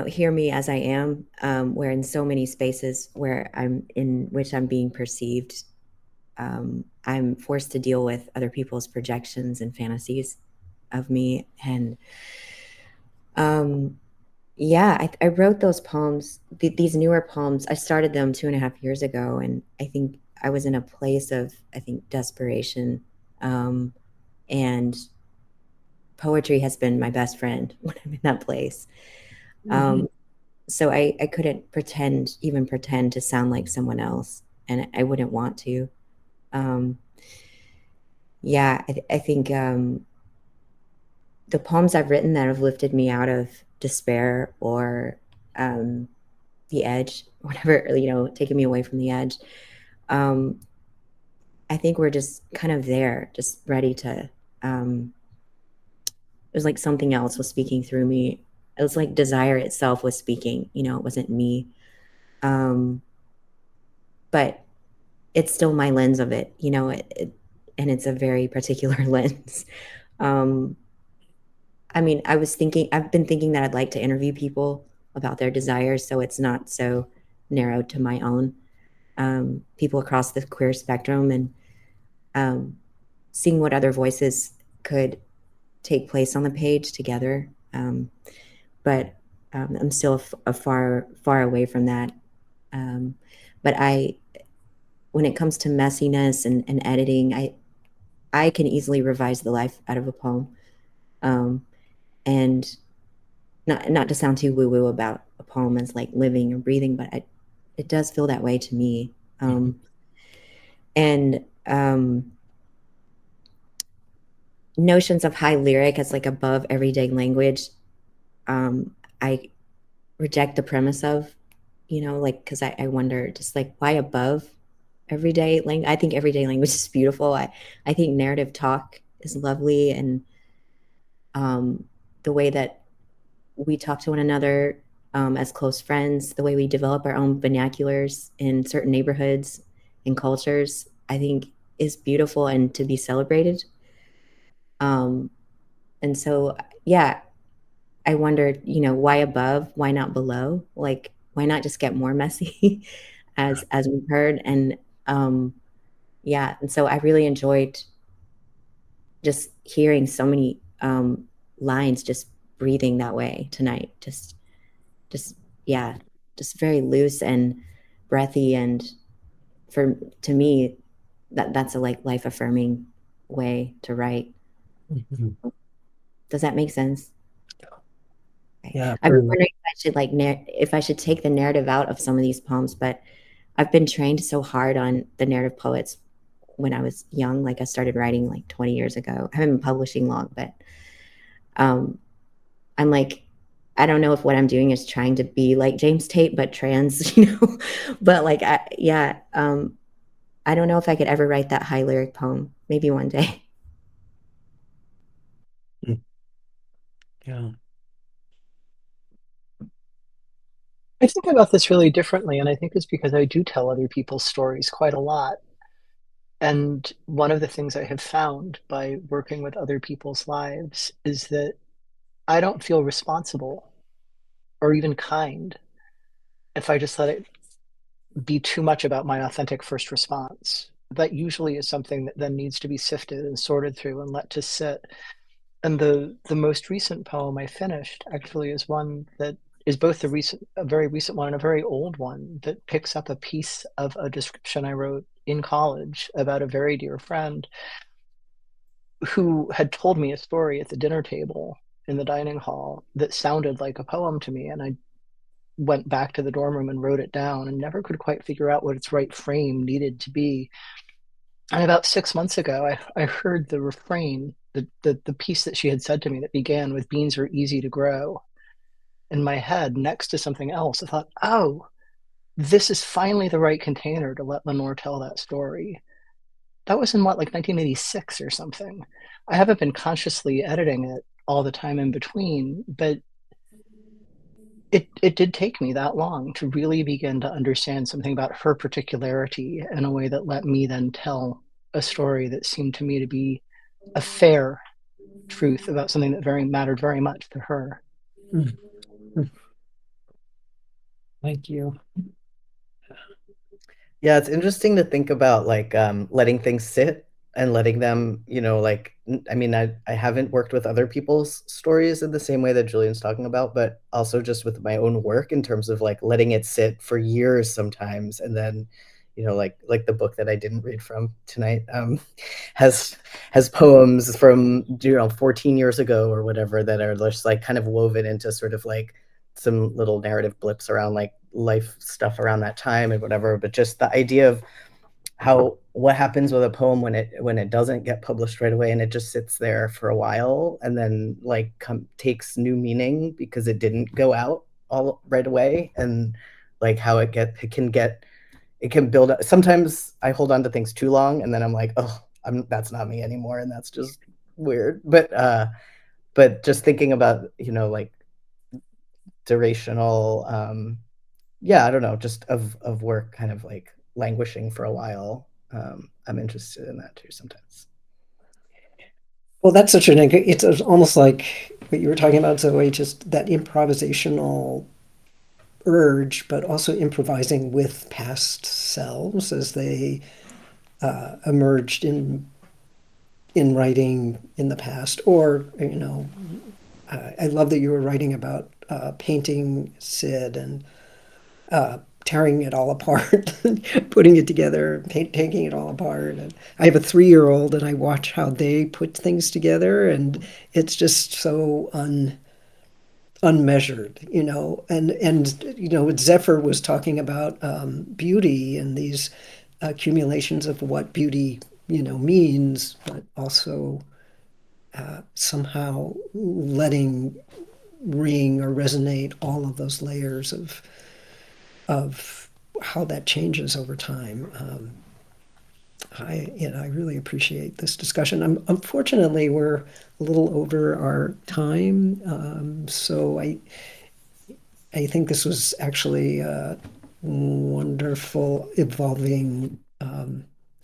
hear me as I am, where in so many spaces where I'm being perceived, I'm forced to deal with other people's projections and fantasies of me. And yeah, I wrote those poems, these newer poems. I started them 2.5 years ago, and I think I was in a place of, desperation. And poetry has been my best friend when I'm in that place. So I couldn't even pretend to sound like someone else, and I wouldn't want to. Yeah, I think the poems I've written that have lifted me out of despair or the edge, whatever, taking me away from the edge, I think we're just kind of there, just ready to, it was like something else was speaking through me. It was like desire itself was speaking, it wasn't me. But it's still my lens of it, and it's a very particular lens. I've been thinking that I'd like to interview people about their desires, so it's not so narrowed to my own, people across the queer spectrum, and seeing what other voices could take place on the page together. But I'm still far away from that. But when it comes to messiness and editing, I can easily revise the life out of a poem. And not to sound too woo-woo about a poem as like living or breathing, but it does feel that way to me. And notions of high lyric as like above everyday language, I reject the premise of, because I wonder just like, why above everyday language? I think everyday language is beautiful. I think narrative talk is lovely, and the way that we talk to one another as close friends, the way we develop our own vernaculars in certain neighborhoods and cultures, I think is beautiful and to be celebrated. And so, yeah, I wondered, why above? Why not below? Like, why not just get more messy, as we've heard? And yeah, and so I really enjoyed just hearing so many lines just breathing that way tonight. Just yeah, just very loose and breathy, and to me, that's a like life affirming way to write. Mhm. Does that make sense? Okay. Yeah, I've very been much. wondering if I should take the narrative out of some of these poems, but I've been trained so hard on the narrative poets when I was young. Like I started writing like 20 years ago. I haven't been publishing long, but um, I'm like, I don't know if what I'm doing is trying to be like James Tate, but trans, but like, I don't know if I could ever write that high lyric poem. Maybe one day. Yeah. I think about this really differently, and I think it's because I do tell other people's stories quite a lot. And one of the things I have found by working with other people's lives is that I don't feel responsible or even kind if I just let it be too much about my authentic first response. That usually is something that then needs to be sifted and sorted through and let to sit. And the most recent poem I finished actually is one that is both a very recent one and a very old one that picks up a piece of a description I wrote in college about a very dear friend who had told me a story at the dinner table in the dining hall that sounded like a poem to me. And I went back to the dorm room and wrote it down and never could quite figure out what its right frame needed to be. And about 6 months ago, I heard the refrain, the piece that she had said to me that began with "beans are easy to grow" in my head next to something else. I thought, oh, this is finally the right container to let Lenore tell that story. That was in what, like 1986 or something. I haven't been consciously editing it all the time in between, but it did take me that long to really begin to understand something about her particularity in a way that let me then tell a story that seemed to me to be a fair truth about something that mattered very much to her. Mm. Thank you. Yeah, it's interesting to think about like letting things sit and letting them, I mean, I haven't worked with other people's stories in the same way that Julian's talking about, but also just with my own work in terms of like letting it sit for years sometimes. And then, like the book that I didn't read from tonight, has poems from 14 years ago or whatever that are just like kind of woven into sort of like some little narrative blips around like life stuff around that time and whatever. But just the idea of what happens with a poem when it doesn't get published right away and it just sits there for a while and then like takes new meaning because it didn't go out all right away, and like how it can build up. Sometimes I hold on to things too long and then I'm like, oh, that's not me anymore, and that's just weird. But just thinking about like durational, I don't know, just of work kind of like languishing for a while. I'm interested in that too sometimes. Well, that's such it's almost like what you were talking about, Zoe, just that improvisational urge, but also improvising with past selves as they emerged in writing in the past. Or, I love that you were writing about painting Sid and tearing it all apart, putting it together, taking it all apart. And I have a 3-year-old, and I watch how they put things together, and it's just so unmeasured, and Zephyr was talking about beauty and these accumulations of what beauty, means, but also somehow letting ring or resonate all of those layers of how that changes over time. I really appreciate this discussion. Unfortunately, we're a little over our time, so I think this was actually a wonderful evolving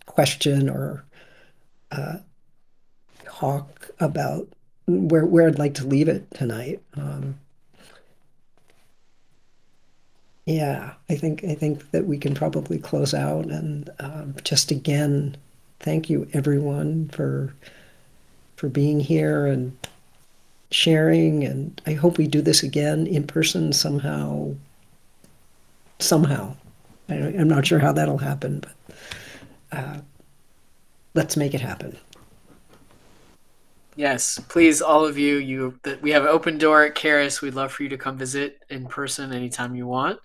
question or talk about where I'd like to leave it tonight. Yeah, I think that we can probably close out, and just again, thank you everyone for being here and sharing, and I hope we do this again in person somehow. I'm not sure how that'll happen, but let's make it happen. Yes, please, all of you. We have an open door at Karis. We'd love for you to come visit in person anytime you want.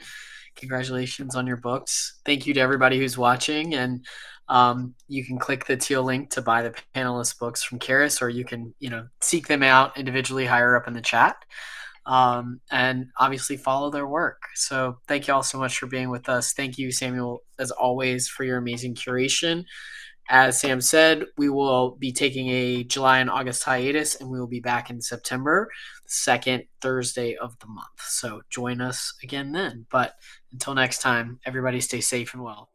Congratulations on your books. Thank you to everybody who's watching, and you can click the teal link to buy the panelist books from Karis, or you can seek them out individually higher up in the chat, and obviously follow their work. So thank you all so much for being with us. Thank you, Samuel, as always, for your amazing curation. As Sam said, we will be taking a July and August hiatus, and we will be back in September, the second Thursday of the month. So join us again then. But until next time, everybody stay safe and well.